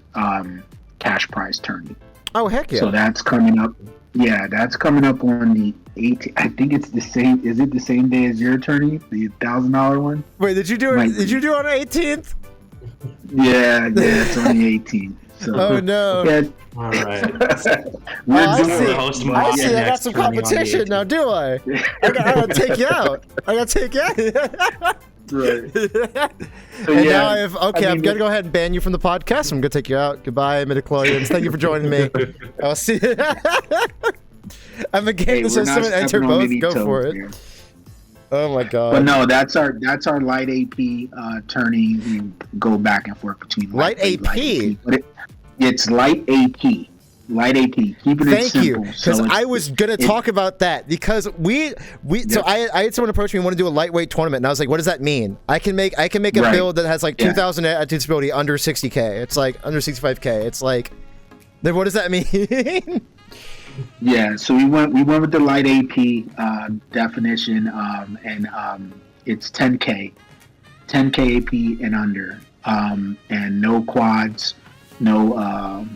cash prize tourney. Oh, heck yeah. So that's coming up. Yeah, that's coming up on the 18th. I think it's the same. Is it the same day as your tourney, the $1,000 one? Wait, did you do it? Did you do it on the 18th? Yeah, it's on the 18th. So, oh no! Yeah. All right. I see. I got some competition now, do I? I gotta take you out. I gotta take you out. Right. So, and yeah, now I'm gonna go ahead and ban you from the podcast. I'm gonna take you out. Goodbye, midichlorians. Thank you for joining me. I'll see. I'm a game the system and enter both. Go for it. Here. Oh my god! But no, that's our light AP tourney. We go back and forth between light AP. But it's light AP. Light AP. Keeping it simple. Thank you, because I was gonna talk about that because we. So I had someone approach me and want to do a lightweight tournament, and I was like, "What does that mean? I can make a build that has like 2,000 attitude ability under 60k. It's like under 65k. It's like, then what does that mean?" Yeah, so we went with the light AP definition, and it's 10k AP and under, and no quads, no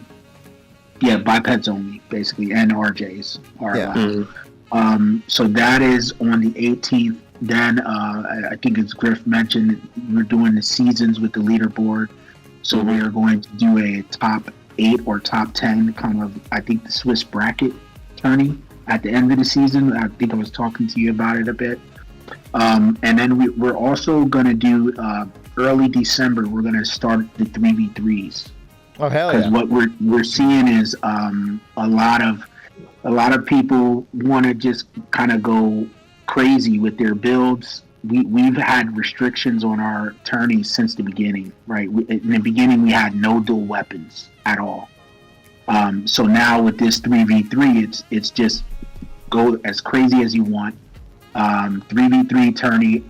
bipeds only basically, and RJs are allowed. So that is on the 18th. Then I think as Griff mentioned, we're doing the seasons with the leaderboard, so we are going to do a top 8 or top 10 kind of, I think, the Swiss bracket tourney at the end of the season. I think I was talking to you about it a bit. And then we're also going to do early December. We're going to start the 3v3s. Oh hell yeah! Because what we're seeing is a lot of people want to just kind of go crazy with their builds. We've had restrictions on our tourneys since the beginning, right? In the beginning, we had no dual weapons at all. So now with this 3v3, it's just go as crazy as you want. 3v3 tourney,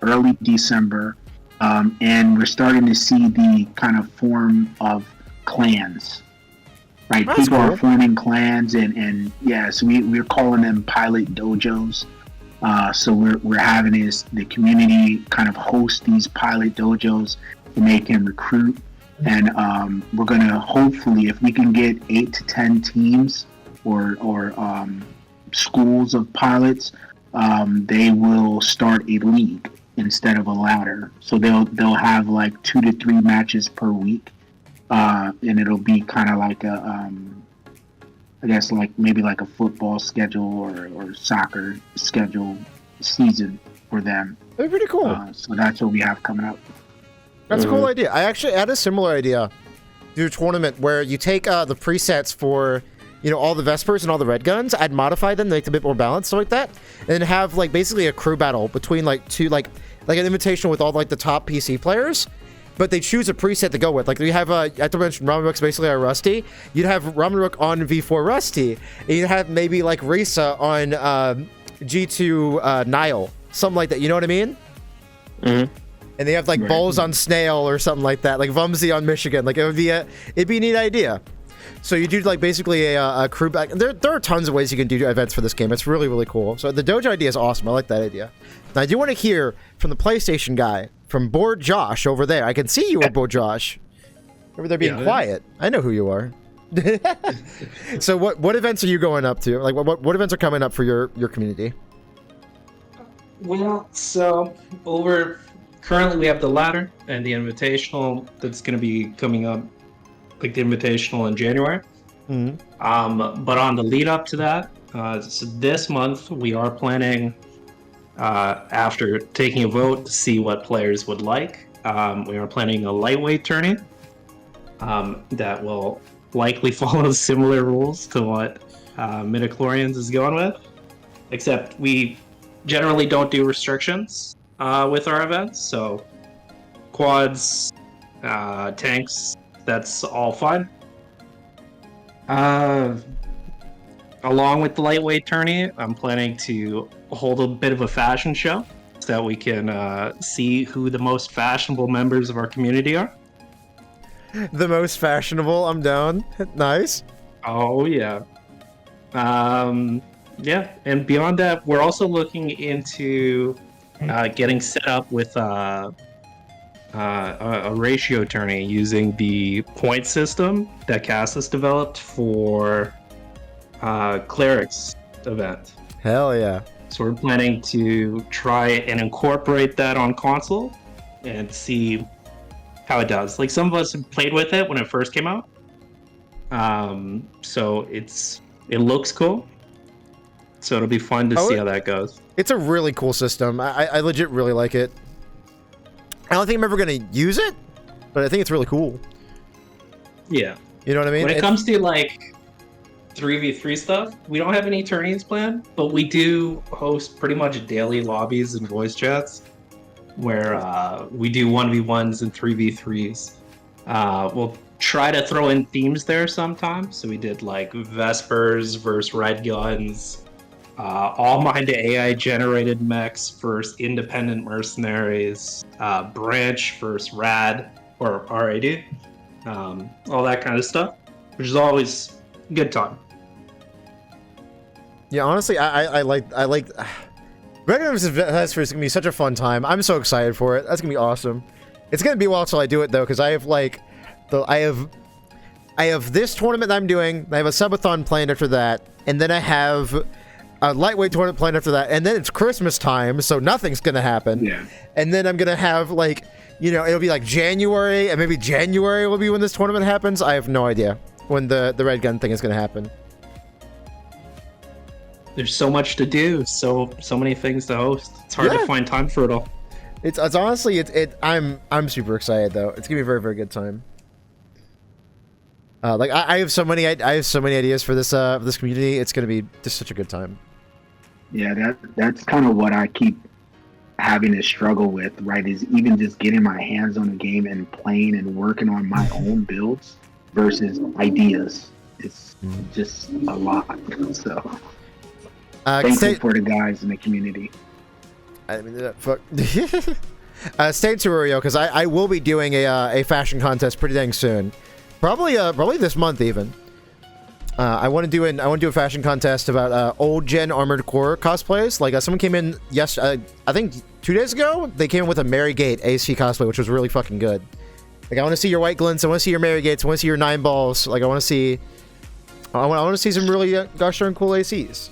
early December, and we're starting to see the kind of form of clans, right? That's People cool. are forming clans, and yeah, so we're calling them pilot dojos. So we're having the community kind of host these pilot dojos, and they can recruit. And we're gonna hopefully, if we can get 8 to 10 teams or schools of pilots, they will start a league instead of a ladder. So they'll have like 2 to 3 matches per week, and it'll be kind of like a I guess like maybe like a football schedule or soccer schedule season for them. That'd be pretty cool. So that's what we have coming up. That's a cool idea. I actually had a similar idea. Do a tournament where you take the presets for, all the Vespers and all the red guns. I'd modify them to make them a bit more balanced, so like that, and have like basically a crew battle between like two like an invitational with all like the top PC players. But they choose a preset to go with. Like we have, I have to mention Ramen basically our Rusty. You'd have Ramen on V4 Rusty, and you'd have maybe like Risa on G2 Nile, something like that. You know what I mean? Mm-hmm. And they have like Bulls on Snail or something like that, like Vumsy on Michigan. Like it'd be a neat idea. So you do like basically a crew back. There are tons of ways you can do events for this game. It's really, really cool. So the Dojo idea is awesome. I like that idea. Now I do want to hear from the PlayStation guy, from Board Josh over there. I can see you, Board Josh, over there being quiet. I know who you are. So what events are you going up to? Like what events are coming up for your community? Well, so currently we have the ladder and the invitational that's going to be coming up, like the invitational in January. Mm-hmm. But on the lead up to that, so this month we are planning, after taking a vote to see what players would like, we are planning a lightweight tourney that will likely follow similar rules to what Midichlorians is going with, except we generally don't do restrictions with our events. So quads, tanks, that's all fine. Along with the lightweight tourney, I'm planning to hold a bit of a fashion show so that we can see who the most fashionable members of our community are. The most fashionable, I'm down. Nice. Oh yeah. Yeah, and beyond that, we're also looking into getting set up with a ratio tourney using the point system that Cass has developed for Clerics event. Hell yeah. So we're planning to try and incorporate that on console and see how it does. Like, some of us have played with it when it first came out. So it looks cool. So it'll be fun to see how that goes. It's a really cool system. I legit really like it. I don't think I'm ever going to use it, but I think it's really cool. Yeah. You know what I mean? When it comes to, like, 3v3 stuff, we don't have any tourneys planned, but we do host pretty much daily lobbies and voice chats where we do 1v1s and 3v3s. We'll try to throw in themes there sometimes. So we did, like, Vespers versus Red Guns, all mind AI generated mechs versus independent mercenaries, Branch versus Rad or RAD, all that kind of stuff, which is always a good time. Yeah, honestly, I like Regular Vespers is gonna be such a fun time. I'm so excited for it. That's gonna be awesome. It's gonna be a while till I do it though, because I have like I have this tournament that I'm doing. I have a subathon planned after that, and then I have a lightweight tournament planned after that, and then it's Christmas time, so nothing's gonna happen. Yeah. And then I'm gonna have, like, you know, it'll be like January, and maybe January will be when this tournament happens. I have no idea when the Red Gun thing is gonna happen. There's so much to do, so many things to host. It's hard to find time for it all. It's honestly I'm super excited though. It's gonna be a very, very good time. Like I have so many ideas for this community. It's gonna be just such a good time. Yeah, that's kind of what I keep having to struggle with, right? Is even just getting my hands on a game and playing and working on my own builds versus ideas. It's just a lot. So thankful for the guys in the community. I mean, fuck. Stay tuned, Rio, because I will be doing a fashion contest pretty dang soon. Probably this month even. I want to do a fashion contest about old gen Armored Core cosplays. Like someone came in I think 2 days ago. They came in with a Mary Gate AC cosplay, which was really fucking good. Like I want to see your white glints. I want to see your Mary Gates. I want to see your 9 balls. Like I want to see some really gosh darn cool ACs.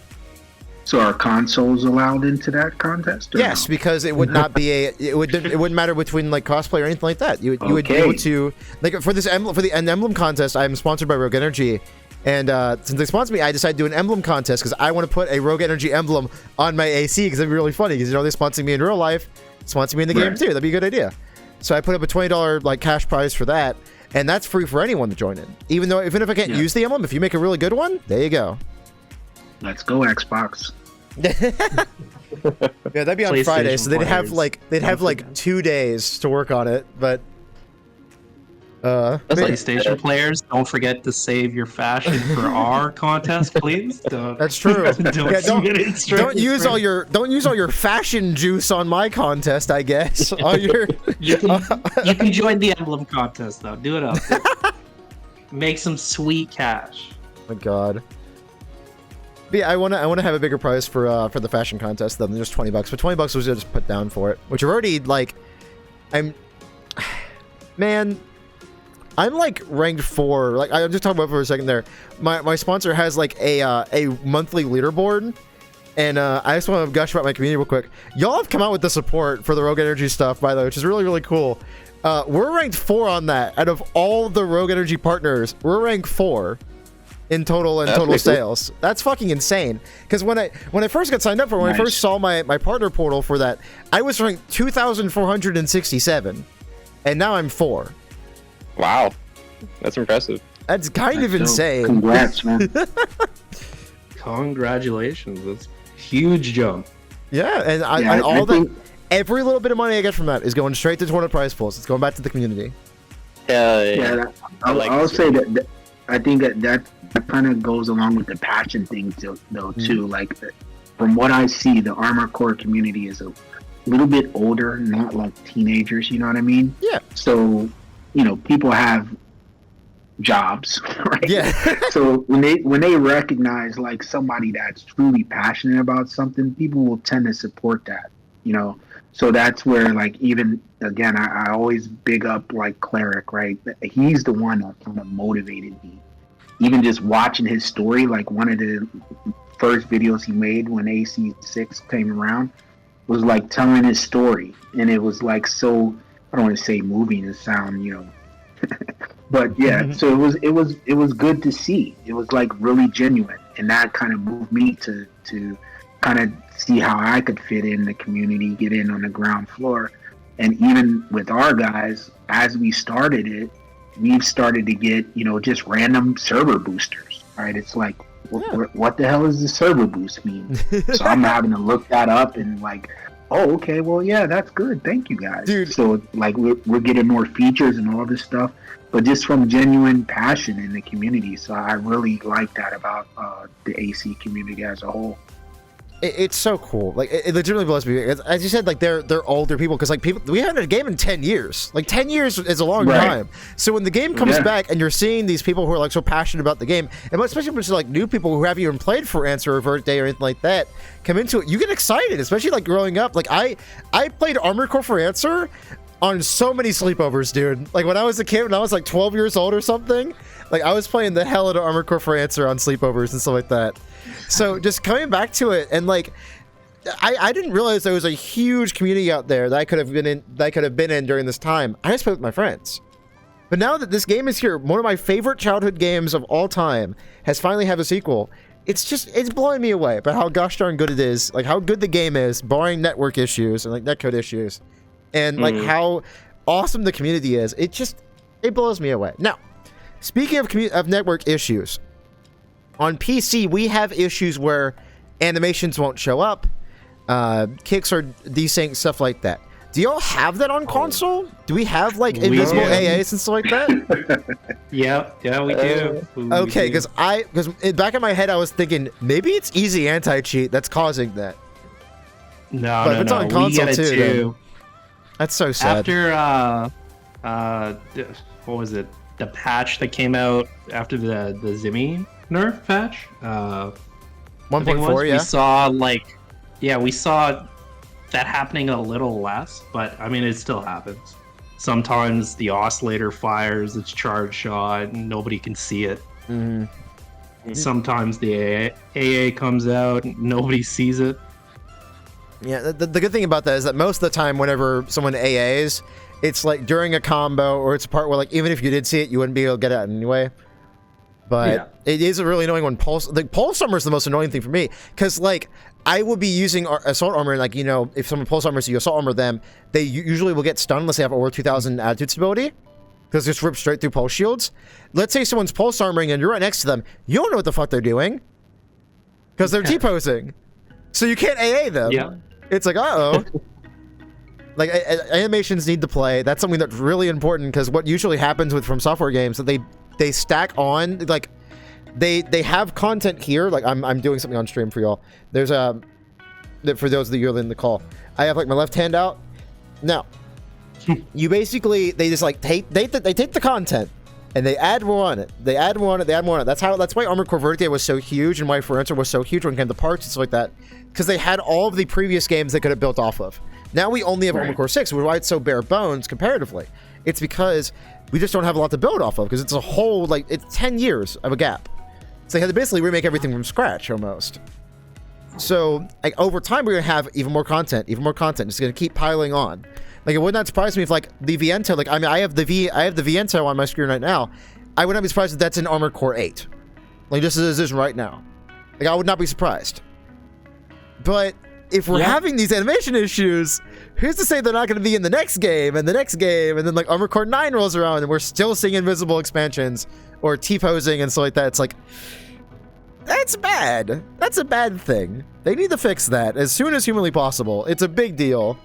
So are consoles allowed into that contest? Yes, no? because it would not be it wouldn't matter between like cosplay or anything like that. You would be able to, like, for the emblem contest. I'm sponsored by Rogue Energy, and since they sponsored me, I decided to do an emblem contest because I want to put a Rogue Energy emblem on my AC because it'd be really funny because, you know, they sponsor me in real life, sponsor me in the game too. That'd be a good idea. So I put up a $20 like cash prize for that, and that's free for anyone to join in. Even if I can't use the emblem, if you make a really good one, there you go. Let's go, Xbox. Yeah, that'd be on Friday, so they'd have like 2 days to work on it, but PlayStation players, don't forget to save your fashion for our contest, please. That's true. Don't use all your fashion juice on my contest, I guess. You can join the emblem contest though. Do it up. Make some sweet cash. Oh my god. But yeah, I want to have a bigger prize for the fashion contest than just $20. But $20 was just put down for it, which I've already like. I'm like ranked 4. Like I'm just talking about for a second there. My sponsor has like a monthly leaderboard, and I just want to gush about my community real quick. Y'all have come out with the support for the Rogue Energy stuff, by the way, which is really, really cool. We're ranked 4 on that. Out of all the Rogue Energy partners, we're ranked 4. In total sales. Cool. That's fucking insane. Because when I first got signed up for it, when I first saw my partner portal for that, I was ranked 2,467, and now I'm 4. Wow, that's impressive. That's kind of insane. Congrats, man. Congratulations, that's a huge jump. Yeah, and every little bit of money I get from that is going straight to tournament prize pools. It's going back to the community. Yeah, I'll, like I'll say that I think that kind of goes along with the passion thing though too. Like from what I see, the Armor Core community is a little bit older, not like teenagers. You know what I mean? Yeah. So people have jobs, right? Yeah. So when they recognize like somebody that's truly passionate about something, people will tend to support that. So that's where, like, even again, I always big up like Cleric, right? He's the one that kind of motivated me. Even just watching his story, like one of the first videos he made when AC6 came around was like telling his story, and it was like so, I don't want to say moving to sound, but yeah. So it was good to see. It was like really genuine, and that kind of moved me to kind of see how I could fit in the community, get in on the ground floor. And even with our guys, as we started it, we've started to get, just random server boosters, right? It's like, what the hell does the server boost mean? So I'm having to look that up and like, oh, okay, well, yeah, that's good. Thank you, guys. Dude. So like we're getting more features and all this stuff, but just from genuine passion in the community. So I really like that about the AC community as a whole. It's so cool. Like, it legitimately blows me. As you said, like they're older people, because like we haven't had a game in 10 years. Like 10 years is a long time. So when the game comes back and you're seeing these people who are like so passionate about the game, and especially when it's like new people who haven't even played for Answer or Verte or anything like that come into it, you get excited. Especially like growing up. Like I played Armored Core for Answer on so many sleepovers, dude. Like when I was a kid, when I was like 12 years old or something, like I was playing the hell out of Armored Core for Answer on sleepovers and stuff like that. So just coming back to it, and like I didn't realize there was a huge community out there that I could have been in during this time. I just played with my friends. But now that this game is here, one of my favorite childhood games of all time has finally had a sequel. It's blowing me away about how gosh darn good it is, like how good the game is, barring network issues and like netcode issues, and like how awesome the community is. It blows me away. Now, speaking of network issues, on PC, we have issues where animations won't show up, kicks are desync, stuff like that. Do y'all have that on console? Do we have like invisible AAs and stuff like that? Yeah, we do. Okay, because back in my head I was thinking maybe it's easy anti-cheat that's causing that. No, but if it's on console too, then that's so sad. After what was it? The patch that came out after the Zimmy nerf patch, 1.4, yeah. We saw that happening a little less, but I mean it still happens. Sometimes the oscillator fires its charge shot and nobody can see it. Sometimes the AA comes out and nobody sees it. Yeah, the good thing about that is that most of the time whenever someone AAs, it's like during a combo, or it's a part where like even if you did see it, you wouldn't be able to get it out anyway. But it is really annoying when pulse armor is the most annoying thing for me, because like I will be using assault armor, and like if someone pulse armors you, assault armor them, they usually will get stunned unless they have over 2000 attitude stability, because it's ripped straight through pulse shields. Let's say someone's pulse armoring and you're right next to them, you don't know what the fuck they're doing because they're T-posing, so you can't AA them. Yeah, it's like like animations need to play. That's something that's really important, because what usually happens with From Software games that they stack on, like they have content here. Like I'm doing something on stream for y'all. There's for those of you in the call, I have like my left hand out. Now, you basically they just like take the content and they add more on it. They add more on it. They add more on it. That's why Armored Core Verte was so huge, and why Forensic was so huge when it came to parts and stuff like that, because they had all of the previous games they could have built off of. Now we only have Armored Core 6, which is why it's so bare bones comparatively. It's because we just don't have a lot to build off of, because it's a whole, like, it's 10 years of a gap. So they had to basically remake everything from scratch, almost. So, like, over time, we're going to have even more content. It's going to keep piling on. Like, it would not surprise me if, like, the Viento, like, I mean, I have the Viento on my screen right now. I would not be surprised if that's in Armored Core 8. Like, just as it is right now. Like, I would not be surprised. But if we're having these animation issues, who's to say they're not going to be in the next game, and then like Armored Core 9 rolls around and we're still seeing invisible expansions or T-posing and stuff like that. It's like, that's bad. That's a bad thing. They need to fix that as soon as humanly possible. It's a big deal.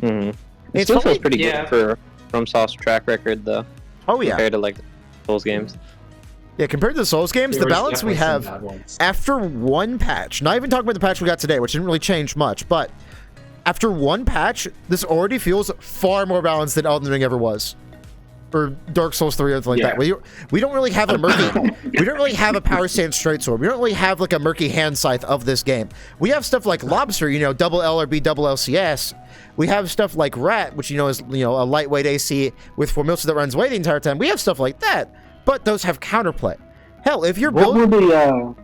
It still feels pretty good for FromSoft's track record, though. Oh yeah. compared to like Souls games. Yeah, compared to the Souls games, the There was balance we definitely some have bad ones. after one patch, not even talking about the patch we got today, which didn't really change much, but after one patch, this already feels far more balanced than Elden Ring ever was. Or Dark Souls 3 or something like that. We don't really have a murky, we don't really have a power stance straight sword. We don't really have like a murky hand scythe of this game. We have stuff like Lobster, you know, double LRB, double LCS. We have stuff like Rat, which, you know, is, you know, a lightweight AC with Formilsa that runs away the entire time. We have stuff like that, but those have counterplay. Hell, if you're What building... were the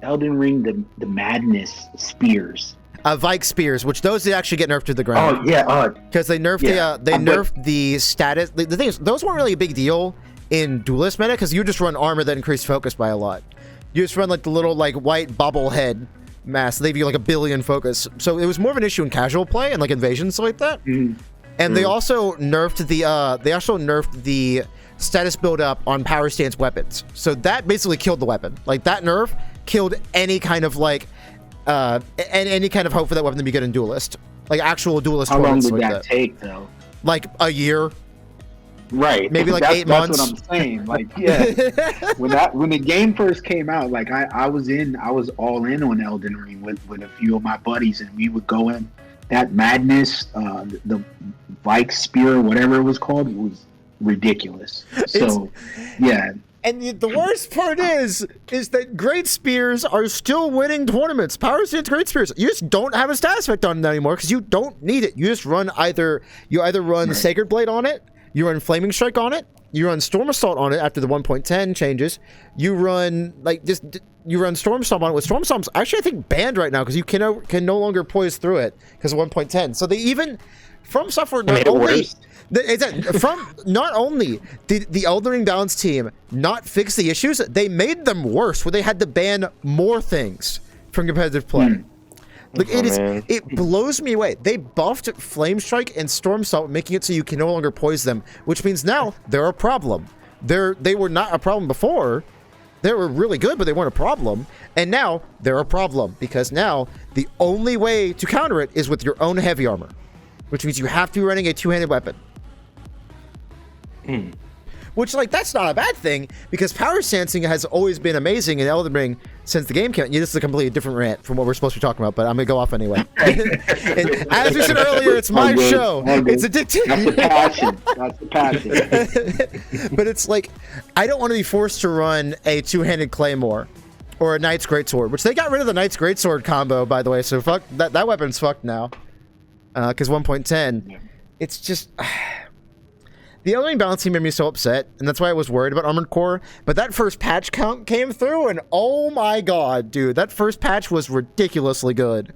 Elden Ring, the Madness spears? Vike Spears, which those did actually get nerfed to the ground. Oh, yeah. Because they nerfed nerfed the status. The thing is, those weren't really a big deal in duelist meta because you just run armor that increased focus by a lot. You just run like the little like white bobblehead mask. They give you like 1 billion focus. So it was more of an issue in casual play and like invasions like that. And they also nerfed the status build up on power stance weapons. So that basically killed the weapon. Like that nerf killed any kind of like any kind of hope for that weapon to be good in duelist, like actual duelist. How long did like that take, though? Like a year, right? Maybe like 8 months. That's what I'm saying. Like, yeah, when the game first came out, like I was all in on Elden Ring with a few of my buddies, and we would go in. That Madness, the Vike Spear, whatever it was called, it was ridiculous. So, yeah. And the worst part is that Great Spears are still winning tournaments. Power Stance Great Spears. You just don't have a status effect on them anymore because you don't need it. You just run you either run Sacred Blade on it, you run Flaming Strike on it, you run Storm Assault on it after the 1.10 changes. You run you run Storm Stomp on it. With Storm Stomp's actually I think banned right now because you can no longer poise through it because of 1.10. So they even From Software not only not only did the Elden Ring balance team not fix the issues, they made them worse where they had to ban more things from competitive play. Like it blows me away. They buffed Flame Strike and Storm Salt, making it so you can no longer poise them, which means now they're a problem. They were not a problem before. They were really good, but they weren't a problem. And now they're a problem because now the only way to counter it is with your own heavy armor, which means you have to be running a two-handed weapon. Which, like, that's not a bad thing because power stancing has always been amazing in Elden Ring since the game came out. Yeah, this is a completely different rant from what we're supposed to be talking about, but I'm going to go off anyway. And as we said earlier, it's my show. It's addictive. That's the passion. But it's like, I don't want to be forced to run a two-handed Claymore or a Knight's Greatsword, which they got rid of the Knight's Greatsword combo, by the way, so fuck, that weapon's fucked now. Because 1.10, it's just... The Elden Ring balance team made me so upset, and that's why I was worried about Armored Core. But that first patch count came through, and oh my god, dude, that first patch was ridiculously good.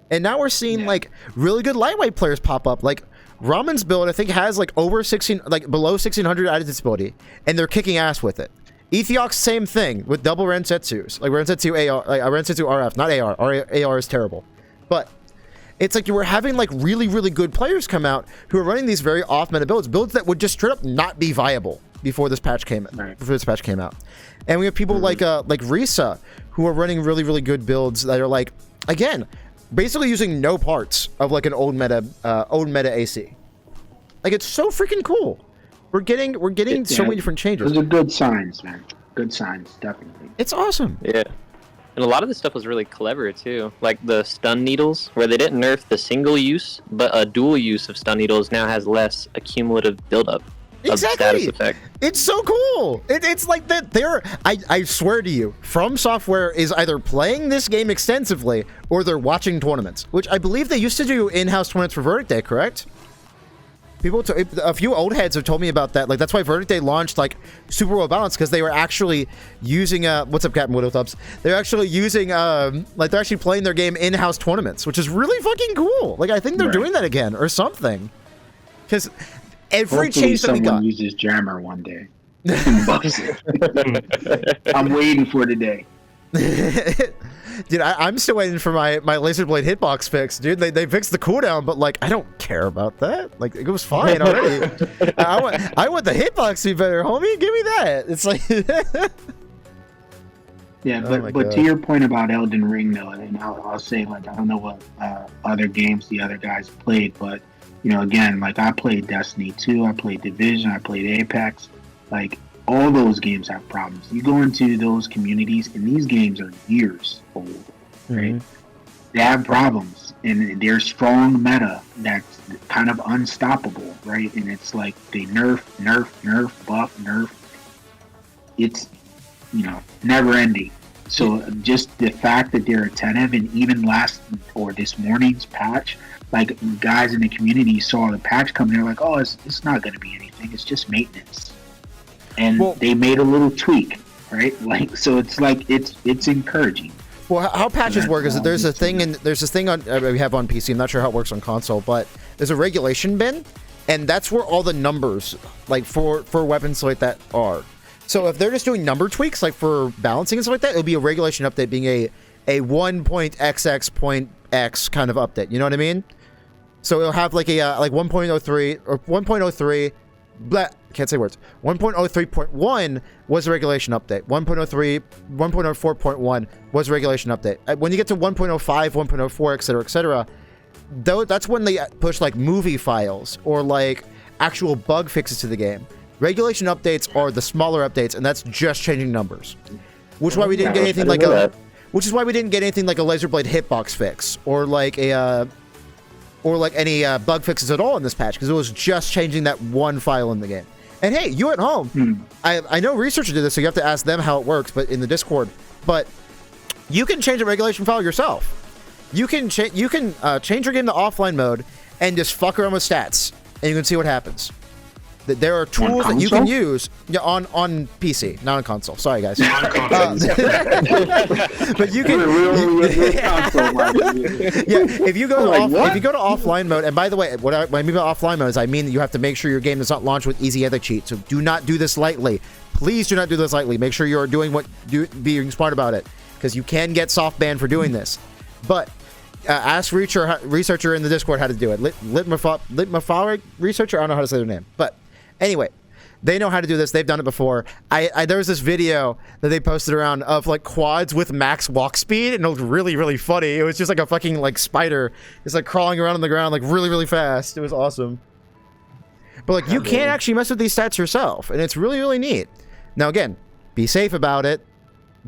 And now we're seeing like really good lightweight players pop up. Like Ramen's build, I think, has like over 16, like below 1600 added disability, and they're kicking ass with it. Ethiop's same thing with double Rensetsu's, like Rensetsu AR, like Rensetsu RF, not AR. AR is terrible, but. It's like you were having like really, really good players come out who are running these very off-meta builds that would just straight up not be viable before this patch came out. And we have people like Risa who are running really, really good builds that are like, again, basically using no parts of like an old meta AC. Like it's so freaking cool. We're getting so many different changes. Those are good signs, man. Good signs, definitely. It's awesome. Yeah. And a lot of this stuff was really clever, too. Like the stun needles, where they didn't nerf the single use, but a dual use of stun needles now has less accumulative buildup of status effect. It's so cool. It's like that I swear to you, From Software is either playing this game extensively or they're watching tournaments, which I believe they used to do in-house tournaments for Verdict Day, correct? A few old heads have told me about that. Like that's why Verdict Day launched like super well balanced because they were actually using what's up, Captain Widow Thumbs? They're actually using like they're actually playing their game in-house tournaments, which is really fucking cool. Like I think they're doing that again or something. Because every change that we got uses Jammer one day. I'm waiting for today. Dude, I'm still waiting for my laser blade hitbox fix, dude. They fixed the cooldown, but like I don't care about that. Like it was fine already. I want the hitbox to be better, homie. Give me that. It's like yeah, but to your point about Elden Ring though, and I'll say like I don't know what other games the other guys played, but you know again like I played Destiny 2, I played Division, I played Apex. Like, all those games have problems. You go into those communities, and these games are years old, right? Mm-hmm. They have problems, and they're strong meta that's kind of unstoppable, right? And it's like they nerf, buff, nerf. It's, never ending. So just the fact that they're attentive, and even this morning's patch, like, guys in the community saw the patch come, they're like, oh, it's not going to be anything. It's just maintenance. And they made a little tweak, right? Like, so it's like, it's encouraging. Well, how patches work is that there's this thing on we have on PC. I'm not sure how it works on console, but there's a regulation bin, and that's where all the numbers, like for weapons like that, are. So if they're just doing number tweaks, like for balancing and stuff like that, it'll be a regulation update, being a 1.xx.x kind of update. You know what I mean? So it'll have like a like 1.03 or 1.03. Blah, can't say words. 1.03.1 was a regulation update. 1.04.1 was a regulation update. When you get to 1.05, 1.04, etc., though, that's when they push like movie files or like actual bug fixes to the game. Regulation updates are the smaller updates, and that's just changing numbers. Which is why we didn't get anything like a laser blade hitbox fix or like a any bug fixes at all in this patch, because it was just changing that one file in the game. And hey, you at home, I know researchers did this, so you have to ask them how it works, but in the Discord. But you can change a regulation file yourself. You can change your game to offline mode and just fuck around with stats, and you can see what happens. There are tools that you can use on PC, not on console. Sorry, guys. But you can. If you go to offline mode, and by the way, what I mean by offline mode is I mean that you have to make sure your game does not launch with easy anti-cheat. So do not do this lightly. Please do not do this lightly. Make sure you are doing being smart about it, because you can get soft banned for doing this. But ask researcher in the Discord how to do it. Litmafalric researcher. I don't know how to say their name, but. Anyway, they know how to do this. They've done it before. There was this video that they posted around of like quads with max walk speed, and it looked really, really funny. It was just like a fucking like spider. It's like crawling around on the ground like really, really fast. It was awesome. But like you can actually mess with these stats yourself, and it's really, really neat. Now again, be safe about it.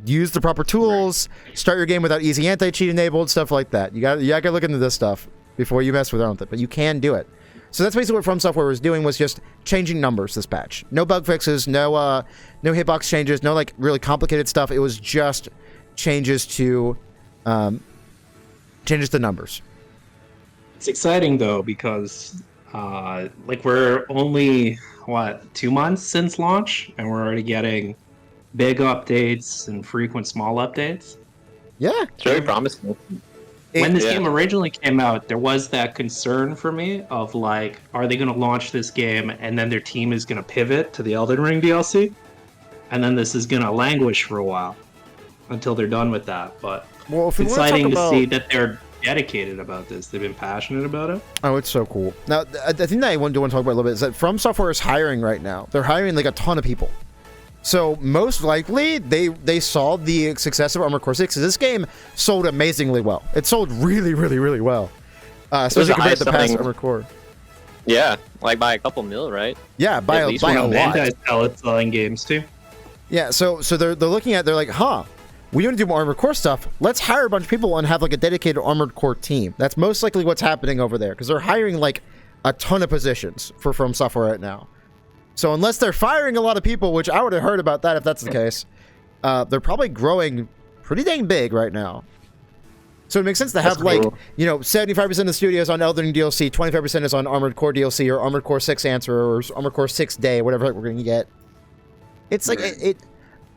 Use the proper tools. Start your game without easy anti-cheat enabled, stuff like that. You got to look into this stuff before you mess with it. But you can do it. So that's basically what From Software was doing, was just changing numbers this patch. No bug fixes, no hitbox changes, no like really complicated stuff. It was just changes to numbers. It's exciting though, because like we're only 2 months since launch, and we're already getting big updates and frequent small updates. Yeah, it's very promising. When this game originally came out, there was that concern for me of like, are they going to launch this game and then their team is going to pivot to the Elden Ring DLC? And then this is going to languish for a while until they're done with that. But it's exciting to see that they're dedicated about this. They've been passionate about it. Oh, it's so cool. Now, the thing that I want to talk about a little bit is that From Software is hiring right now. They're hiring like a ton of people. So most likely they saw the success of Armored Core 6. This game sold amazingly well. It sold really, really, really well. Especially compared to the past Armored Core. Yeah, like by a couple mil, right? Yeah, by a lot. Bandai sell it selling games too. Yeah, so they're looking at, they're like, we want to do more Armored Core stuff. Let's hire a bunch of people and have like a dedicated Armored Core team. That's most likely what's happening over there, because they're hiring like a ton of positions for From Software right now. So unless they're firing a lot of people, which I would have heard about that if that's the case, they're probably growing pretty dang big right now. So it makes sense to have 75% of the studios on Elden Ring DLC, 25% is on Armored Core DLC or Armored Core 6 Answer or Armored Core 6 Day, whatever we're going to get. It's like,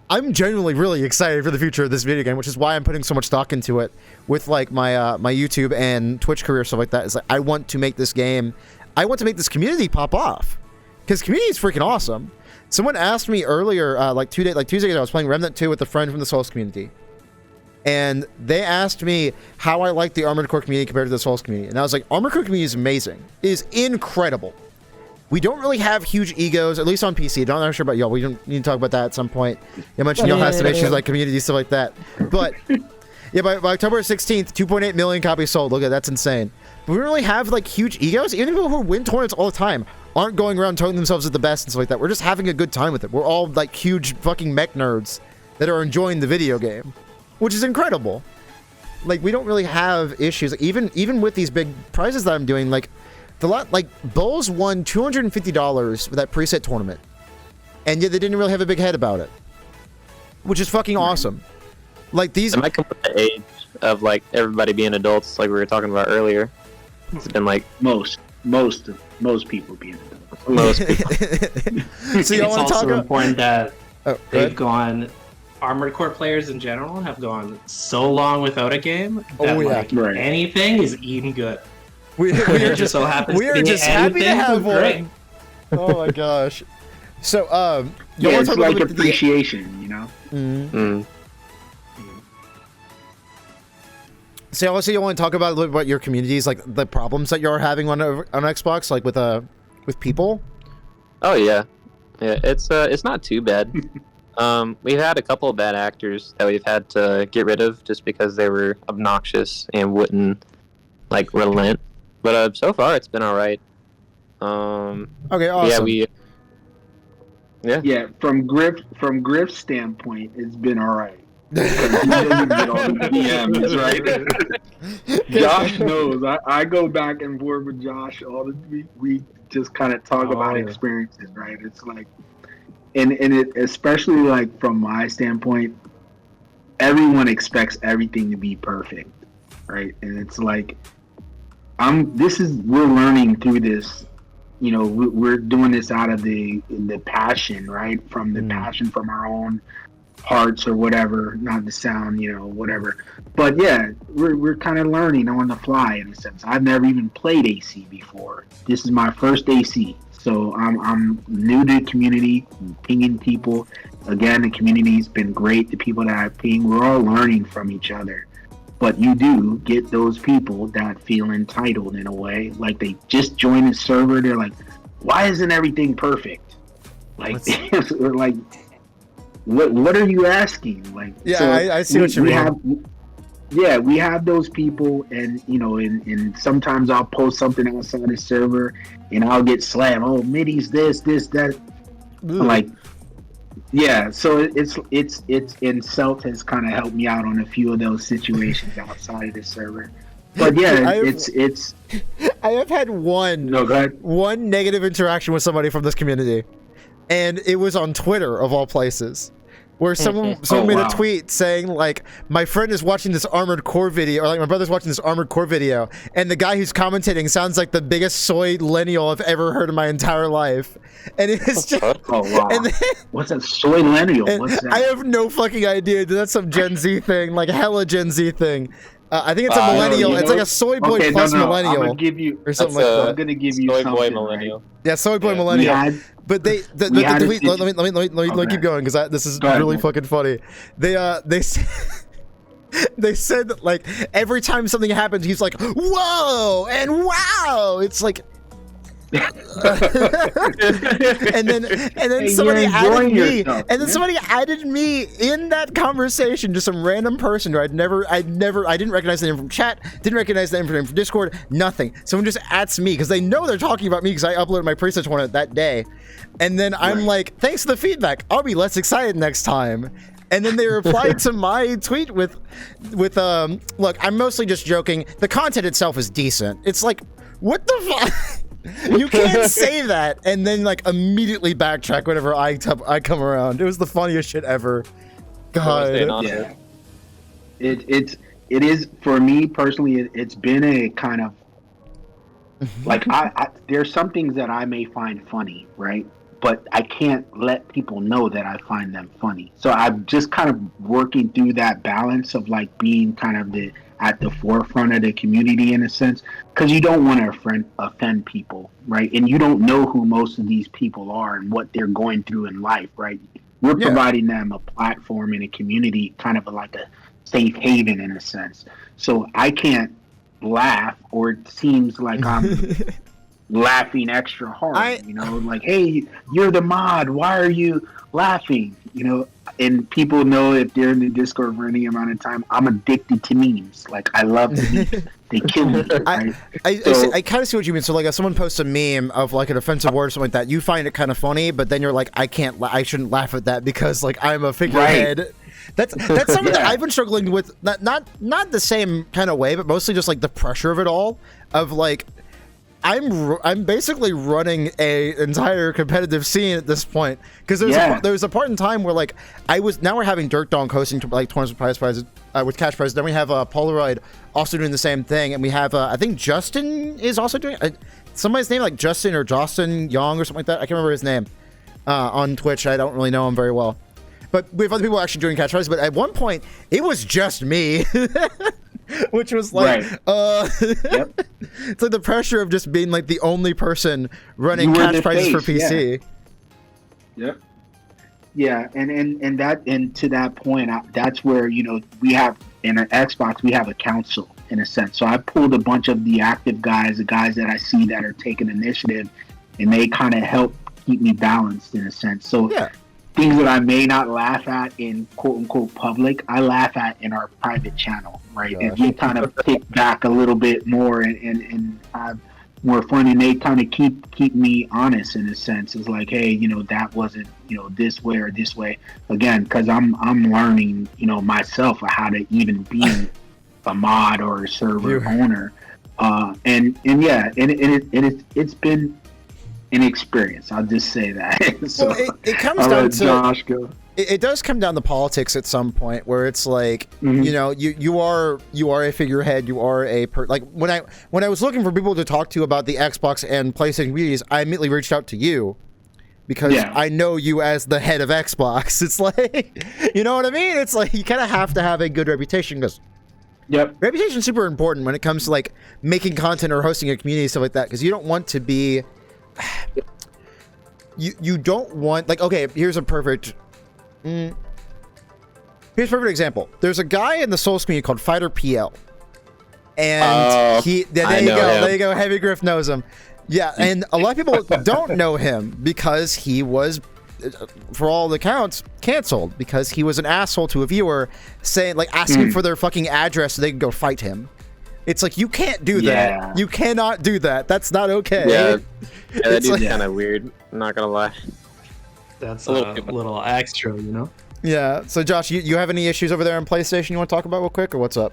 I'm genuinely really excited for the future of this video game, which is why I'm putting so much stock into it with like my my YouTube and Twitch career, stuff like that. It's like, I want to make this game, I want to make this community pop off. Because community is freaking awesome. Someone asked me earlier, like Tuesday ago, I was playing Remnant 2 with a friend from the Souls community. And they asked me how I like the Armored Core community compared to the Souls community. And I was like, Armored Core community is amazing. It is incredible. We don't really have huge egos, at least on PC. I'm not sure about y'all. We don't need to talk about that at some point. You mentioned y'all have some issues like community, stuff like that. But yeah, by October 16th, 2.8 million copies sold. Look at that, that's insane. But we don't really have like huge egos. Even people who win tournaments all the time aren't going around telling themselves it's the best and stuff like that. We're just having a good time with it. We're all like huge fucking mech nerds that are enjoying the video game, which is incredible. Like, we don't really have issues. Even with these big prizes that I'm doing, like Bulls won $250 for that preset tournament, and yet they didn't really have a big head about it, which is fucking awesome. Like these. It might come with the age of like everybody being adults, like we were talking about earlier. It's been like most people being adults. Most people. So y'all It's want to talk also about? important that Oh, go they've ahead. gone. Armored Core players in general have gone so long without a game that Oh, yeah. like Right. anything is eating good. We are It just so happens we to are be just happy to anything have was great. one. Oh my gosh. So you Yeah, want it's to talk like about the appreciation, you know. Mhm. Mm. So also you want to talk about a little bit about your communities, like the problems that you're having on Xbox, like with people. Oh yeah, it's not too bad. We've had a couple of bad actors that we've had to get rid of just because they were obnoxious and wouldn't like relent. But so far it's been all right. Okay, awesome. Yeah, from Griff's standpoint, it's been all right. Because he doesn't get all the DMs, right? Josh knows. I go back and forth with Josh all the we just kind of talk about yeah. experiences, right? It's like, and it especially like from my standpoint, everyone expects everything to be perfect, right? And it's like, we're learning through this. You know, we're doing this out of the passion, right? From the passion from our own hearts or whatever, not to sound, you know, whatever. But yeah, we're kind of learning on the fly in a sense. I've never even played AC before. This is my first AC. So I'm new to the community, pinging people. Again, the community's been great. The people that I ping, we're all learning from each other. But you do get those people that feel entitled in a way. Like they just joined the server. They're like, why isn't everything perfect? Like, or like, what are you asking? Like, Yeah, so I see what you mean. We have those people, and you know, and sometimes I'll post something outside the server, and I'll get slammed. Oh, Middy's this, that. Like, yeah. So it's and Celt has kind of helped me out on a few of those situations outside of the server. But yeah, it's. I have had one negative interaction with somebody from this community, and it was on Twitter of all places, where someone made a tweet saying like, my friend is watching this Armored Core video, or like my brother's watching this Armored Core video, and the guy who's commentating sounds like the biggest soy millennial I've ever heard in my entire life. And it's just, and then, what's that, soy millennial? What's that? I have no fucking idea. That's some Gen Z thing, like hella Gen Z thing. I think it's a millennial. It's like a soy boy plus millennial. I'm gonna give you, or something like that. I'm gonna give you soy something. boy millennial. Right? Yeah, soy boy millennial. But let me keep going, because this is really fucking funny. They said that like every time something happens, he's like, whoa and wow. It's like, and then somebody added me, yourself, and then somebody added me in that conversation, just some random person who I didn't recognize the name from chat, didn't recognize the name from Discord, nothing. Someone just adds me because they know they're talking about me because I uploaded my preset one that day, and then I'm like, thanks for the feedback, I'll be less excited next time. And then they replied to my tweet with look, I'm mostly just joking. The content itself is decent. It's like, what the fuck? You can't say that and then like immediately backtrack whenever I come around. It was the funniest shit ever. God. Yeah. It is, for me personally, it's been a kind of like I there's some things that I may find funny, right? But I can't let people know that I find them funny. So I'm just kind of working through that balance of like being kind of at the forefront of the community in a sense, because you don't want to offend people, right? And you don't know who most of these people are and what they're going through in life, right? We're providing them a platform in a community, kind of like a safe haven in a sense. So I can't laugh, or it seems like I'm laughing extra hard. Like, hey, you're the mod. Why are you laughing? And people know if they're in the Discord for any amount of time, I'm addicted to memes. Like, I love the memes. They kill me. Right? I kind of see what you mean. So, like, if someone posts a meme of like an offensive word or something like that, you find it kind of funny, but then you're like, I shouldn't laugh at that because like I'm a figurehead. Right. That's something that I've been struggling with. Not the same kind of way, but mostly just like the pressure of it all. Of like, I'm basically running a entire competitive scene at this point because there was a part in time where like we're having Dirt Donk hosting like tournaments with prizes with cash prizes. Then we have Polaroid also doing the same thing, and we have I think Justin is also doing somebody's name like Justin or Justin Young or something like that. I can't remember his name on Twitch. I don't really know him very well, but we have other people actually doing cash prizes. But at one point, it was just me. Which was like, Yep. It's like the pressure of just being like the only person running cash prizes for PC. Yep. Yeah, and to that point, that's where we have in an Xbox we have a council in a sense. So I pulled a bunch of the active guys, the guys that I see that are taking initiative, and they kind of help keep me balanced in a sense. So things that I may not laugh at in quote unquote public, I laugh at in our private channel, right? And we kind of kick back a little bit more and have more fun, and they kind of keep me honest in a sense. It's like, hey, that wasn't this way or this way again, because I'm learning myself how to even be a mod or a server owner, it's been an experience. I'll just say that. So well, it comes down to Josh go. It does come down to politics at some point where it's like, you are a figurehead, you are like when I was looking for people to talk to about the Xbox and PlayStation communities, I immediately reached out to you because I know you as the head of Xbox. It's like, you know what I mean? It's like you kind of have to have a good reputation because reputation is super important when it comes to like making content or hosting a community, stuff like that, because you don't want to be you don't want like, okay, here's a perfect example. There's a guy in the Souls community called Fighter PL, and there you go, Heavy Griff knows him. And a lot of people don't know him because he was, for all accounts, canceled because he was an asshole to a viewer, saying like asking for their fucking address so they can go fight him. It's like, you can't do that. You cannot do that. That's not okay. Yeah, that dude's kind of weird. I'm not gonna lie. That's a little extra, Yeah. So, Josh, you have any issues over there on PlayStation you want to talk about real quick, or what's up?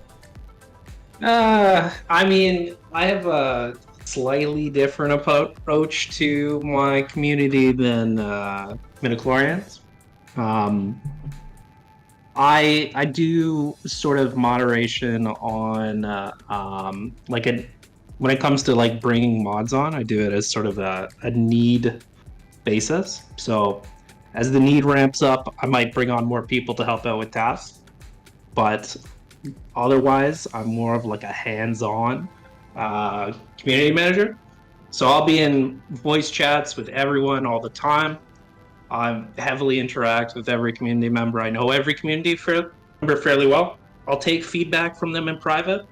I mean, I have a slightly different approach to my community than midichlorians. I do sort of moderation on when it comes to like bringing mods on. I do it as sort of a need basis. So as the need ramps up, I might bring on more people to help out with tasks. But otherwise, I'm more of like a hands-on community manager. So I'll be in voice chats with everyone all the time. I heavily interact with every community member. I know every community member fairly well. I'll take feedback from them in private.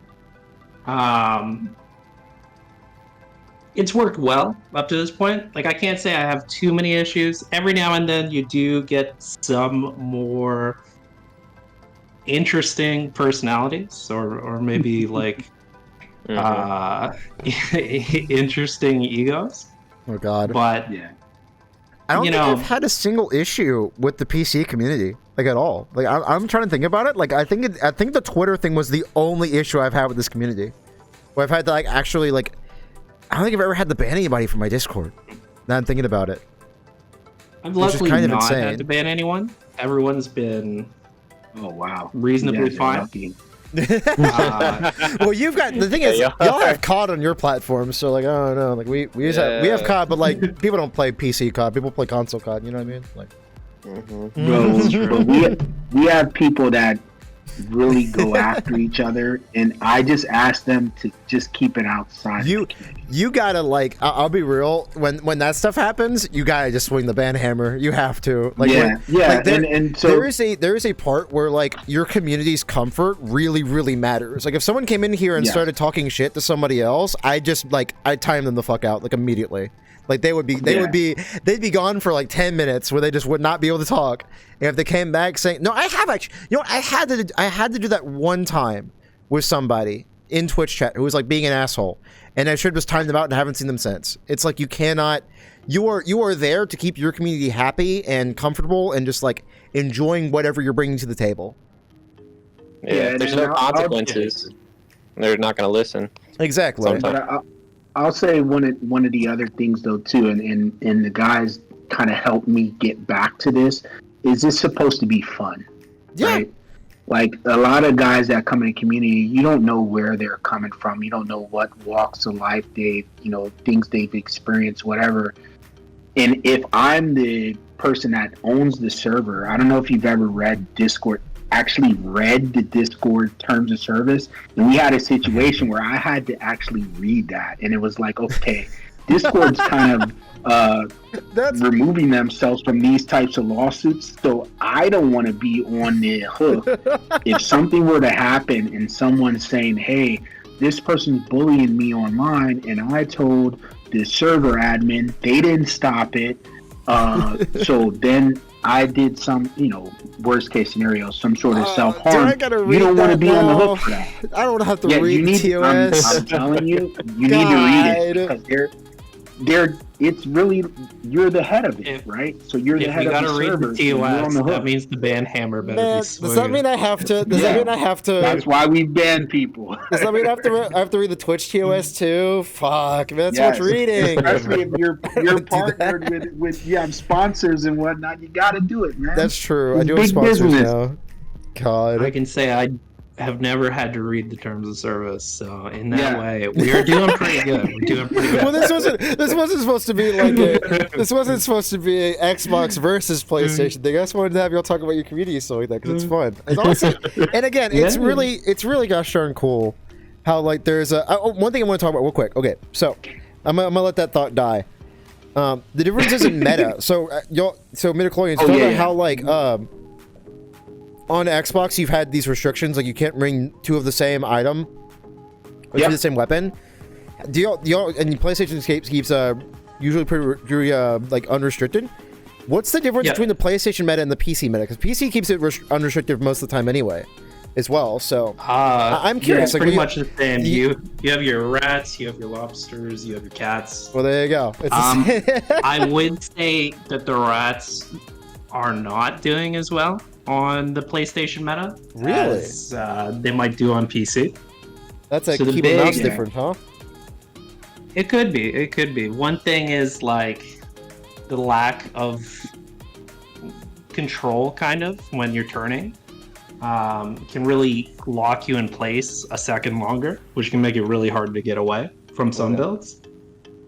It's worked well up to this point. Like, I can't say I have too many issues. Every now and then you do get some more interesting personalities or maybe like interesting egos. Oh God. But I don't think I've had a single issue with the PC community, like at all. Like I'm trying to think about it. Like I think the Twitter thing was the only issue I've had with this community, where I've had to like actually like. I don't think I've ever had to ban anybody from my Discord. Now I'm thinking about it. I've luckily kind of not had to ban anyone. Everyone's been reasonably fine. Well, you've got the thing is y'all have COD on your platform, so like I don't know, like we have COD, but like people don't play PC COD, people play console COD. You know what I mean? Like, but we have people that really go after each other, and I just ask them to just keep it outside. You gotta like, I'll be real. When that stuff happens, you gotta just swing the band hammer. You have to. Like, like so there is a part where like your community's comfort really matters. Like if someone came in here and started talking shit to somebody else, I time them the fuck out like immediately. Like they'd be gone for like 10 minutes where they just would not be able to talk. And if they came back saying, no, I have actually, I had to do that one time with somebody in Twitch chat who was like being an asshole, and I should have just timed them out and haven't seen them since. It's like you are there to keep your community happy and comfortable and just like enjoying whatever you're bringing to the table. Yeah, there's no consequences. They're not going to listen. Exactly. But I'll say one of the other things though too, and the guys kind of helped me get back to this. Is this supposed to be fun? Yeah. Right? Like a lot of guys that come in the community, you don't know where they're coming from. You don't know what walks of life things they've experienced, whatever. And if I'm the person that owns the server, I don't know if you've ever read actually read the Discord terms of service, and we had a situation where I had to actually read that, and it was like, okay, Discord's kind of removing themselves from these types of lawsuits, so I don't want to be on the hook if something were to happen and someone's saying, hey, this person's bullying me online, and I told the server admin, they didn't stop it, so then I did some, worst case scenario, some sort of self-harm. You don't want to be on the hook for that. I don't have to read the TOS. I'm telling you, you need to read it because it's really, you're the head of it, right? So you're the head of the server. If you gotta read the TOS, that means the band hammer better be swinging. Does that mean I have to? That's why we ban people. Does that mean I have to read the Twitch TOS too? Fuck, man, that's much reading. Especially if you're partnered with sponsors and whatnot, you got to do it, man. That's true. I do have sponsors now. God, I can say I have never had to read the terms of service, so in that way, we are doing pretty good. Well, this wasn't supposed to be like this wasn't supposed to be an Xbox versus PlayStation thing. I just wanted to have y'all talk about your community so like that because it's fun. It's awesome. And again, it's really gosh darn cool how like there's one thing I want to talk about real quick. Okay, so I'm gonna let that thought die. The difference is in meta. So midichlorians, talk about how like on Xbox, you've had these restrictions, like you can't bring two of the same item or two of the same weapon. Do y'all and PlayStation keeps usually pretty like unrestricted. What's the difference between the PlayStation meta and the PC meta? Because PC keeps it unrestricted most of the time anyway, as well. So I'm curious. Like, pretty much the same. You have your rats, you have your lobsters, you have your cats. Well, there you go. I would say that the rats are not doing as well on the PlayStation meta as they might do on PC. That's a keyboard mouse different, huh? It could be. One thing is like the lack of control, kind of, when you're turning, can really lock you in place a second longer, which can make it really hard to get away from some builds.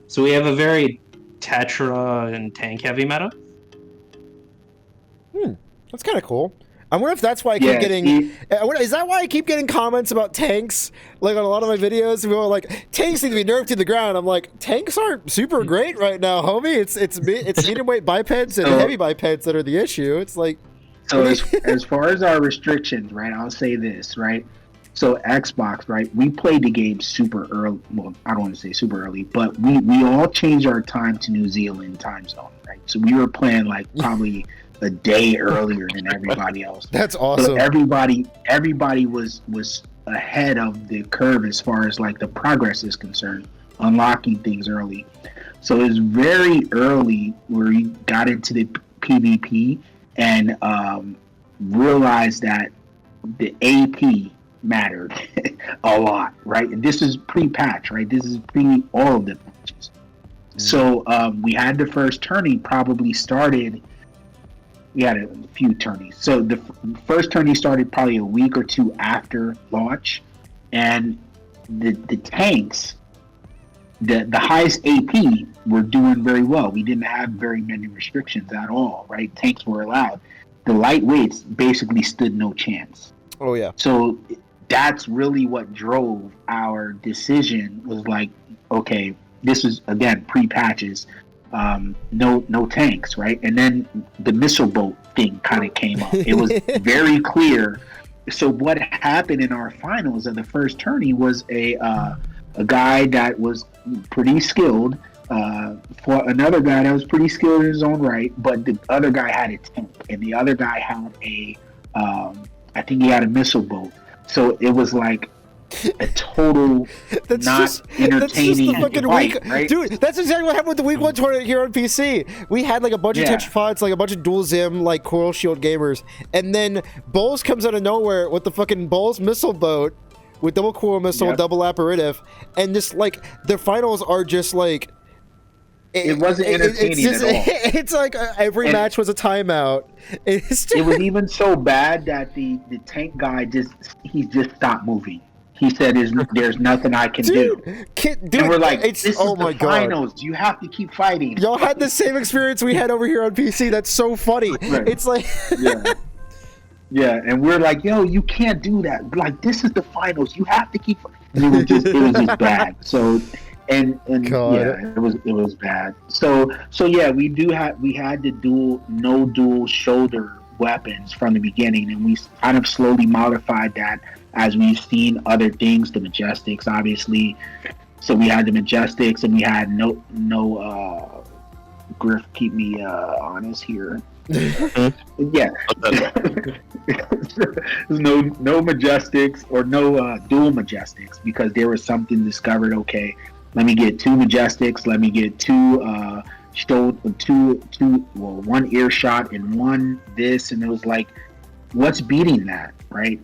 So we have a very Tetra and tank heavy meta. That's kind of cool. I wonder if that's why I keep getting. Is that why I keep getting comments about tanks? Like on a lot of my videos, people are like, "Tanks need to be nerfed to the ground." I'm like, tanks aren't super great right now, homie. It's medium weight bipeds and heavy bipeds that are the issue. It's like. So as far as our restrictions, right? I'll say this, right? So Xbox, right? We played the game super early. Well, I don't want to say super early, but we all changed our time to New Zealand time zone, right? So we were playing like probably a day earlier than everybody else. That's awesome. So everybody was ahead of the curve as far as like the progress is concerned, unlocking things early. So it was very early where we got into the PvP and realized that the AP mattered a lot, right? And this is pre-patch, right? This is pre all of the patches. So we had the first tourney probably started. We had a few tourneys. So the first tourney started probably a week or two after launch, and the tanks, the highest AP were doing very well. We didn't have very many restrictions at all, right? Tanks were allowed. The lightweights basically stood no chance. Oh yeah. So that's really what drove our decision. Was like, okay, this is again pre-patches, no tanks, right? And then the missile boat thing kind of came up. It was very clear. So what happened in our finals of the first tourney was a guy that was pretty skilled for another guy that was pretty skilled in his own right, but the other guy had a tank, and the other guy had a I think he had a missile boat. So it was like a total entertaining fight, right? Dude, that's exactly what happened with the week 1 tournament here on PC. We had like a bunch of tetrapods, like a bunch of dual zim, like Coral Shield gamers, and then Bowles comes out of nowhere with the fucking Bowles missile boat with double coral missile, double aperitif, and just like the finals are just like it wasn't entertaining at all. It's like every match was a timeout. It was even so bad that the tank guy just stopped moving. He said, "There's nothing I can do." Dude, and we're like, "This is my the finals. You have to keep fighting." Y'all had the same experience we had over here on PC. That's so funny. Right. It's like, yeah, and we're like, "Yo, you can't do that. Like, this is the finals. You have to keep." It was just bad. So. And yeah, it was bad. So yeah, we had the no dual shoulder weapons from the beginning, and we kind of slowly modified that as we've seen other things, the Majestics, obviously. So we had the Majestics, and we had no Griff, keep me honest here. Yeah. no Majestics or no dual Majestics, because there was something discovered. Okay, let me get 2 Majestics. Let me get 2 one earshot and 1 this, and it was like, what's beating that, right?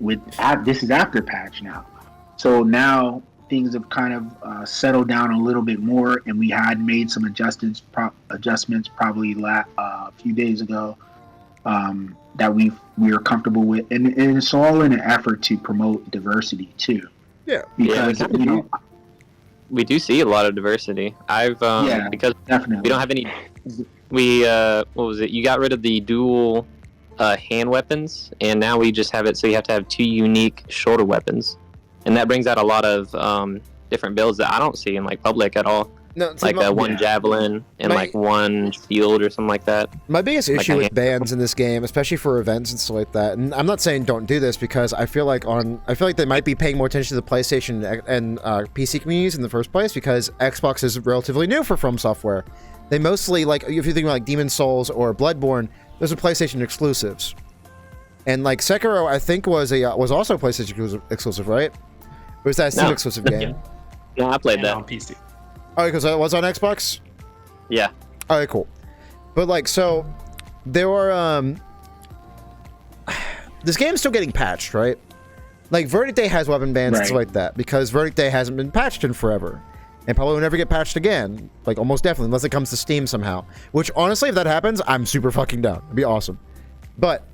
This is after patch now, so now things have kind of settled down a little bit more, and we had made some adjustments probably a few days ago that we are comfortable with, and it's all in an effort to promote diversity too. Yeah, because we do see a lot of diversity. Because definitely we don't have any. What was it? You got rid of the dual hand weapons, and now we just have it so you have to have 2 unique shoulder weapons, and that brings out a lot of different builds that I don't see in like public at all. No, like one javelin and like 1 shield or something like that. My biggest issue with bans in this game, especially for events and stuff like that, and I'm not saying don't do this, because I feel like they might be paying more attention to the PlayStation and PC communities in the first place, because Xbox is relatively new for From Software. They mostly, like, if you think about like Demon Souls or Bloodborne, those are PlayStation exclusives. And like Sekiro, I think was also PlayStation exclusive, right? Or was that a Steam exclusive game? No, I played that on PC. Oh, because it was on Xbox? Yeah. Alright, cool. But like, so there were this game's still getting patched, right? Like Verdict Day has weapon bans and stuff like that, because Verdict Day hasn't been patched in forever. And probably will never get patched again. Like almost definitely, unless it comes to Steam somehow. Which honestly, if that happens, I'm super fucking down. It'd be awesome. But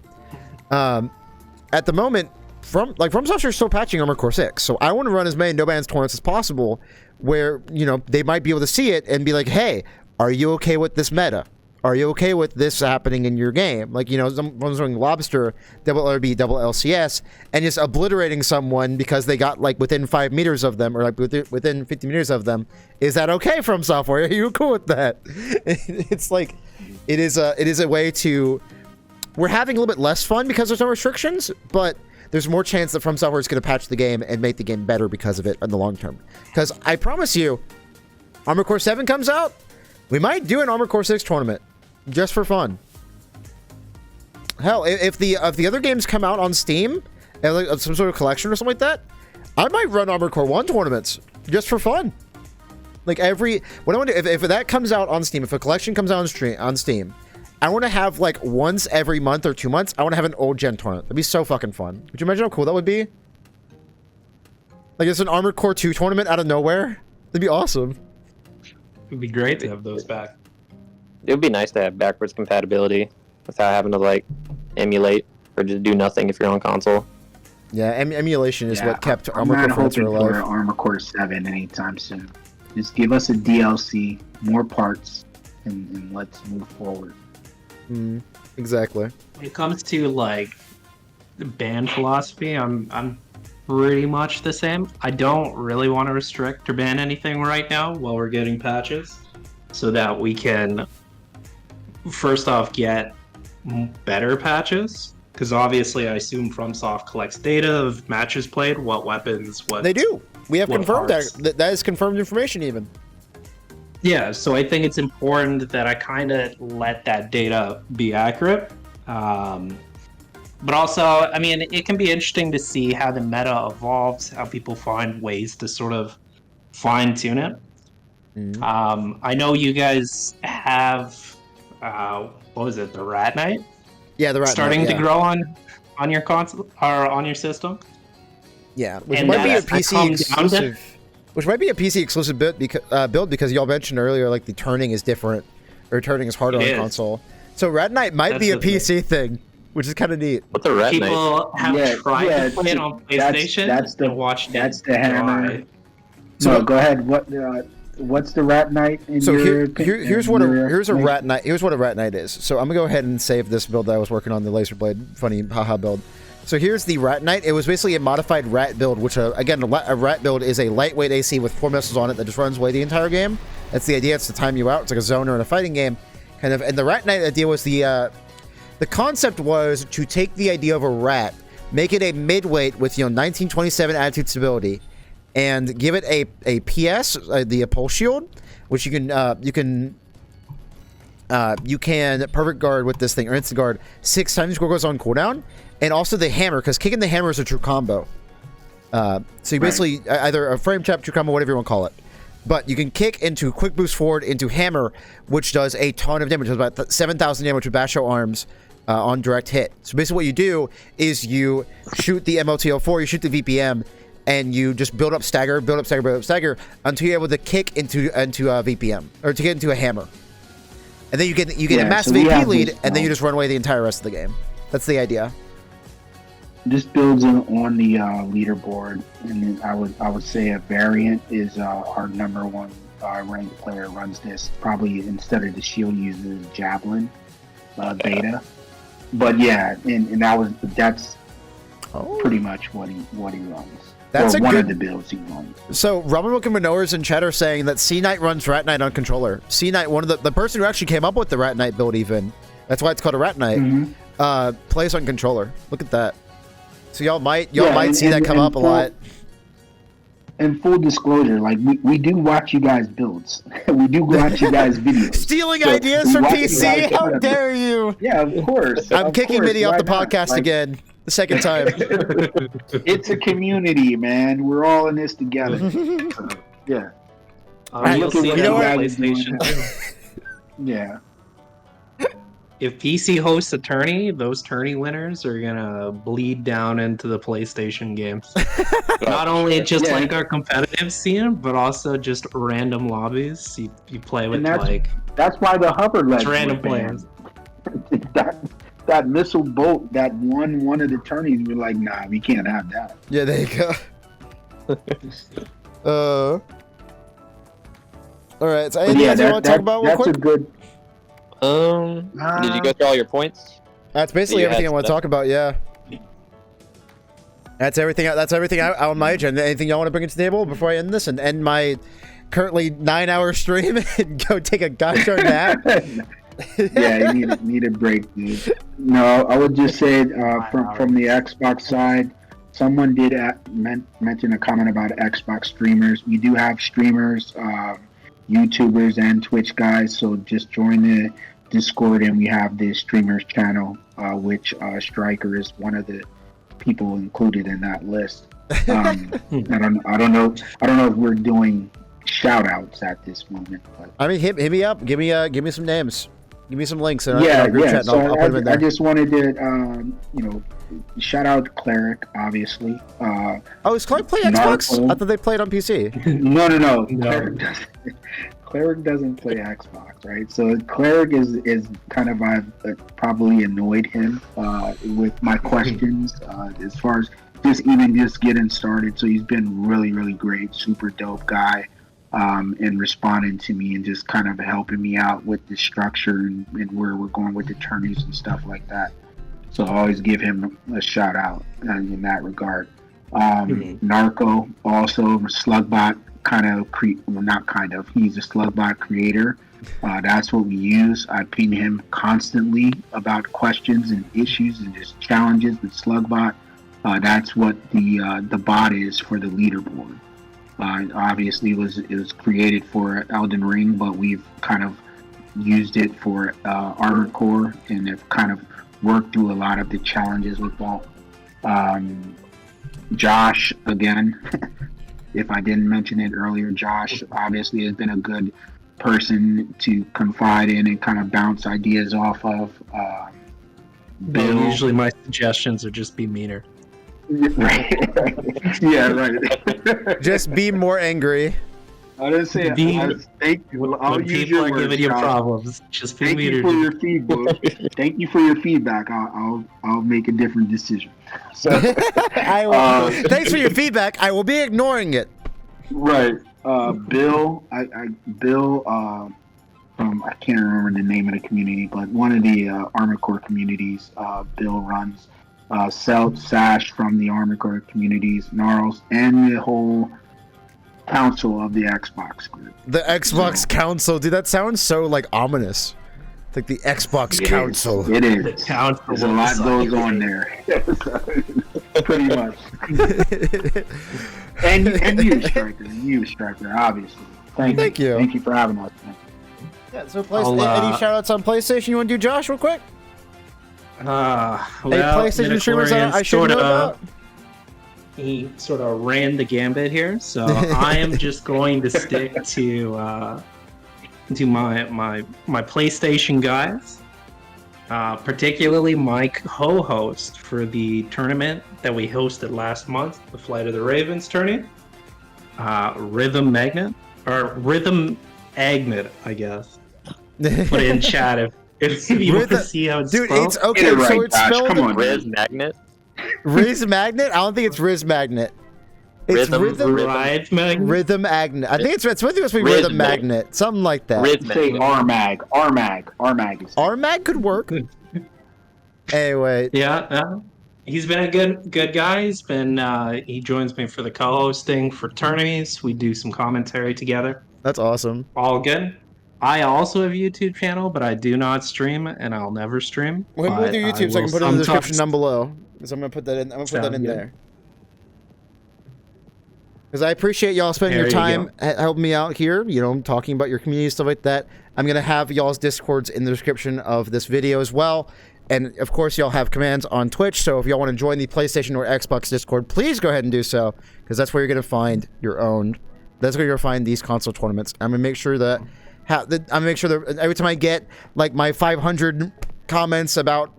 at the moment, From Software is still patching Armored Core 6. So I want to run as many no bans tournaments as possible, where, you know, they might be able to see it and be like, hey, are you okay with this meta? Are you okay with this happening in your game? Like, you know, someone's doing Lobster, double RB, double LCS, and just obliterating someone because they got, like, within 5 meters of them, or, like, within 50 meters of them. Is that okay, From Software? Are you cool with that? It's like, it is a way to... We're having a little bit less fun because there's no restrictions, but there's more chance that From Software is going to patch the game and make the game better because of it in the long term. Because I promise you, Armored Core 7 comes out, we might do an Armored Core 6 tournament just for fun. Hell, if the other games come out on Steam and like some sort of collection or something like that, I might run Armored Core 1 tournaments just for fun. Like what I want to do, if that comes out on Steam, if a collection comes out on Steam, I want to have, like, once every month or 2 months, I want to have an old gen tournament. That'd be so fucking fun. Would you imagine how cool that would be? Like, it's an Armored Core 2 tournament out of nowhere. That'd be awesome. It'd be great to have those back. It would be nice to have backwards compatibility without having to, like, emulate or just do nothing if you're on console. Yeah, emulation is what kept Armored Core fans alive. I'm not hoping for Armored Core 7 anytime soon. Just give us a DLC, more parts, and let's move forward. Exactly. When it comes to, like, ban philosophy, I'm pretty much the same. I don't really want to restrict or ban anything right now while we're getting patches, so that we can first off get better patches. Because obviously, I assume FromSoft collects data of matches played, what weapons, what They do. We have what confirmed parts. that is confirmed information even. Yeah, so I think it's important that I kind of let that data be accurate. But also, I mean, it can be interesting to see how the meta evolves, how people find ways to sort of fine tune it. I know you guys have, what was it, the Rat Knight? Yeah, the right Starting yeah. to grow on your console or on your system. Yeah, which And might be a that comes PC down to- exclusive. Which might be a PC exclusive build because y'all mentioned earlier like the turning is different, or turning is harder It on is. console. So Red Knight might be a That's the PC thing, which is kind of neat. What's a rat knight? People have tried to play it on PlayStation that's the- and watched that's it the hammer. die. So- No, go ahead. What's the Rat Knight in So your here's what a Rat Knight here's what a Rat Knight is. So I'm gonna go ahead and save this build that I was working on, the Laser Blade funny haha build. So here's the Rat Knight. It was basically a modified rat build, which again a rat build is a lightweight AC with 4 missiles on it that just runs away the entire game. That's the idea. It's to time you out. It's like a zoner in a fighting game, kind of. And the Rat Knight idea was the concept was to take the idea of a rat, make it a midweight with 1927 attitude stability, and give it a PS, the pulse shield, which you can perfect guard with this thing, or instant guard 6 times before it goes on cooldown, and also the hammer, because kicking the hammer is a true combo. So you basically either a frame trap, true combo, whatever you want to call it. But you can kick into quick boost forward into hammer, which does a ton of damage. It does about 7,000 damage with Basho arms on direct hit. So basically what you do is you shoot the MLT04, you shoot the VPM, and you just build up stagger until you're able to kick into a VPM, or to get into a hammer. And then you get a massive AP lead, and then you just run away the entire rest of the game. That's the idea. This builds on the leaderboard, and I would say a variant is our number one ranked player runs this. Probably instead of the shield uses Javelin beta. But yeah, and that's pretty much what he runs. That's one of the builds he runs. So Robin Wilkin Manowers in chat are saying that C Knight runs Rat Knight on controller. C Knight, one of the person who actually came up with the Rat Knight build, even that's why it's called a Rat Knight. Plays on controller. Look at that. So y'all might see that come up a lot. And full disclosure, like we do watch you guys builds. We do watch you guys videos. Stealing ideas from PC? How dare you? Yeah, of course. I'm kicking Mitty off the podcast again. The second time. It's a community, man. We're all in this together. Yeah. You'll see You that know on what? PlayStation too. Yeah. If PC hosts a tourney, those tourney winners are gonna bleed down into the PlayStation games. Not only just like our competitive scene, but also just random lobbies. You play with that's why the hover ledge random players. That missile bolt that won one of the tourneys, we're like, nah, we can't have that. Yeah, there you go. All right. So anything else you want to talk about real that's quick? a good. Did you go through all your points? That's basically everything I want to talk about. Yeah. That's everything. That's everything out on my agenda. Anything y'all want to bring to the table before I end this and end my currently 9-hour stream and go take a gosh darn nap? Yeah, you need a break, dude. No, I would just say from the Xbox side, someone did mention a comment about Xbox streamers. We do have streamers, YouTubers, and Twitch guys. So just join the Discord, and we have the streamers channel, which Striker is one of the people included in that list. I don't know if we're doing shout outs at this moment. But. I mean, hit me up. Give me some names. Give me some links. And yeah. Chat, So I'll put them in there. I just wanted to, shout out Cleric, obviously. Is Cleric play Xbox? I thought they played on PC. No. Cleric doesn't play Xbox, right? So Cleric is kind of, I've probably annoyed him with my questions as far as just getting started. So he's been really, really great, super dope guy. And responding to me and just kind of helping me out with the structure and where we're going with the tourneys and stuff like that. So I always give him a shout out in that regard. Mhm. Narco also Slugbot he's a Slugbot creator. That's what we use. I ping him constantly about questions and issues and just challenges with Slugbot. That's what the bot is for the leaderboard. Obviously, it was created for Elden Ring, but we've kind of used it for Armored Core, and have kind of worked through a lot of the challenges with that. Josh, again, if I didn't mention it earlier, Josh obviously has been a good person to confide in and kind of bounce ideas off of. Bill, Usually my suggestions are just be meaner. right? Yeah, right. Just be more angry. I didn't say When people are giving you problems, just be Thank meaner. you for your feedback. Thank you for your feedback. I'll make a different decision. So, I will, thanks for your feedback. I will be ignoring it. right, Bill. Bill from I can't remember the name of the community, but one of the Armored Core communities. Bill runs. Sash from the Armored Core communities, Gnarls, and the whole council of the Xbox group. The Xbox Council, dude, that sounds so like ominous. It's like the Xbox Council. It is. The council There's a lot goes on there. Pretty much. and you, Striker, obviously. Thank you. Thank you for having us. Yeah, so any shout outs on PlayStation you want to do, Josh, real quick? Well, Any PlayStation streamers that I should know about? He sort of ran the gambit here, so I am just going to stick to my PlayStation guys, particularly my co-host for the tournament that we hosted last month, the Flight of the Ravens tourney, Rhythm Magnet Agnet, I guess. Put it in chat if you want to see how it's dude, spelled. it's okay. Right, So it's Josh, spelled come on, Riz Magnet. Riz Magnet. I don't think it's Riz Magnet. It's Rhythm Rhythm Magnet. I think it's supposed to be Rhythm Magnet, something like that. Riz Say Magnet. Armag is Armag could work. Anyway, Yeah, he's been a good guy. He joins me for the co-hosting for tourneys. We do some commentary together. that's awesome. All good. I also have a YouTube channel, but I do not stream, and I'll never stream. When we'll But do YouTube, so I can will put it in the description sometimes- down below. Because I'm gonna put that in. I'm gonna put that Sounds in good. there. Because I appreciate y'all spending There your you time helping me out here. You know, talking about your community stuff like that. I'm gonna have y'all's Discords in the description of this video as well. And of course, y'all have commands on Twitch. So if y'all want to join the PlayStation or Xbox Discord, please go ahead and do so. Because that's where you're gonna find your own. That's where you're gonna find these console tournaments. I'm gonna make sure that. I'm gonna make sure that every time I get like my 500 comments about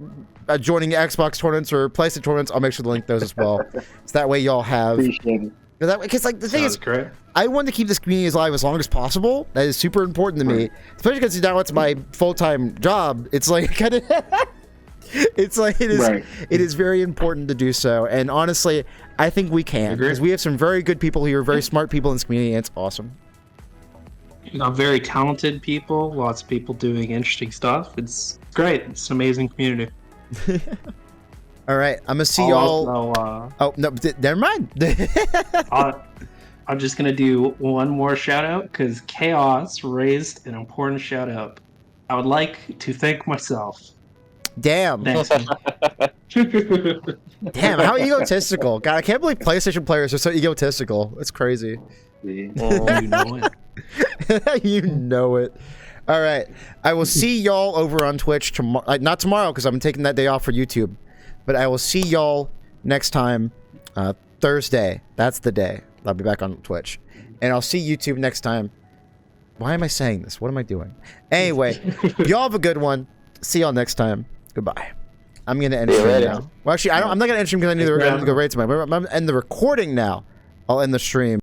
joining Xbox tournaments or PlayStation tournaments, I'll make sure to link those as well. So that way y'all have. appreciate it. Because like the thing Sounds is, great. I want to keep this community as live as long as possible. That is super important to me, especially because now it's my full-time job. It's like kind of. It's like it is. Right. It is very important to do so, and honestly, I think we can Agree. because we have some very good people here, very smart people in this community, and it's awesome. You got very talented people, lots of people doing interesting stuff. It's great. It's an amazing community. All right, I'm gonna see y'all. Also, Oh no, never mind. I'm just gonna do one more shout out because Chaos raised an important shout out. I would like to thank myself. Damn. Thanks. Damn, how egotistical. God, I can't believe PlayStation players are so egotistical. It's crazy. You know it. You know it. All right. I will see y'all over on Twitch tomorrow. Not tomorrow because I'm taking that day off for YouTube. But I will see y'all next time, Thursday. That's the day. I'll be back on Twitch. And I'll see YouTube next time. Why am I saying this? What am I doing? Anyway, y'all have a good one. See y'all next time. Goodbye. I'm going to end stream now. Well, actually, I'm not going to end stream because I need to go raid somebody. But I'm going to end the recording now. I'll end the stream.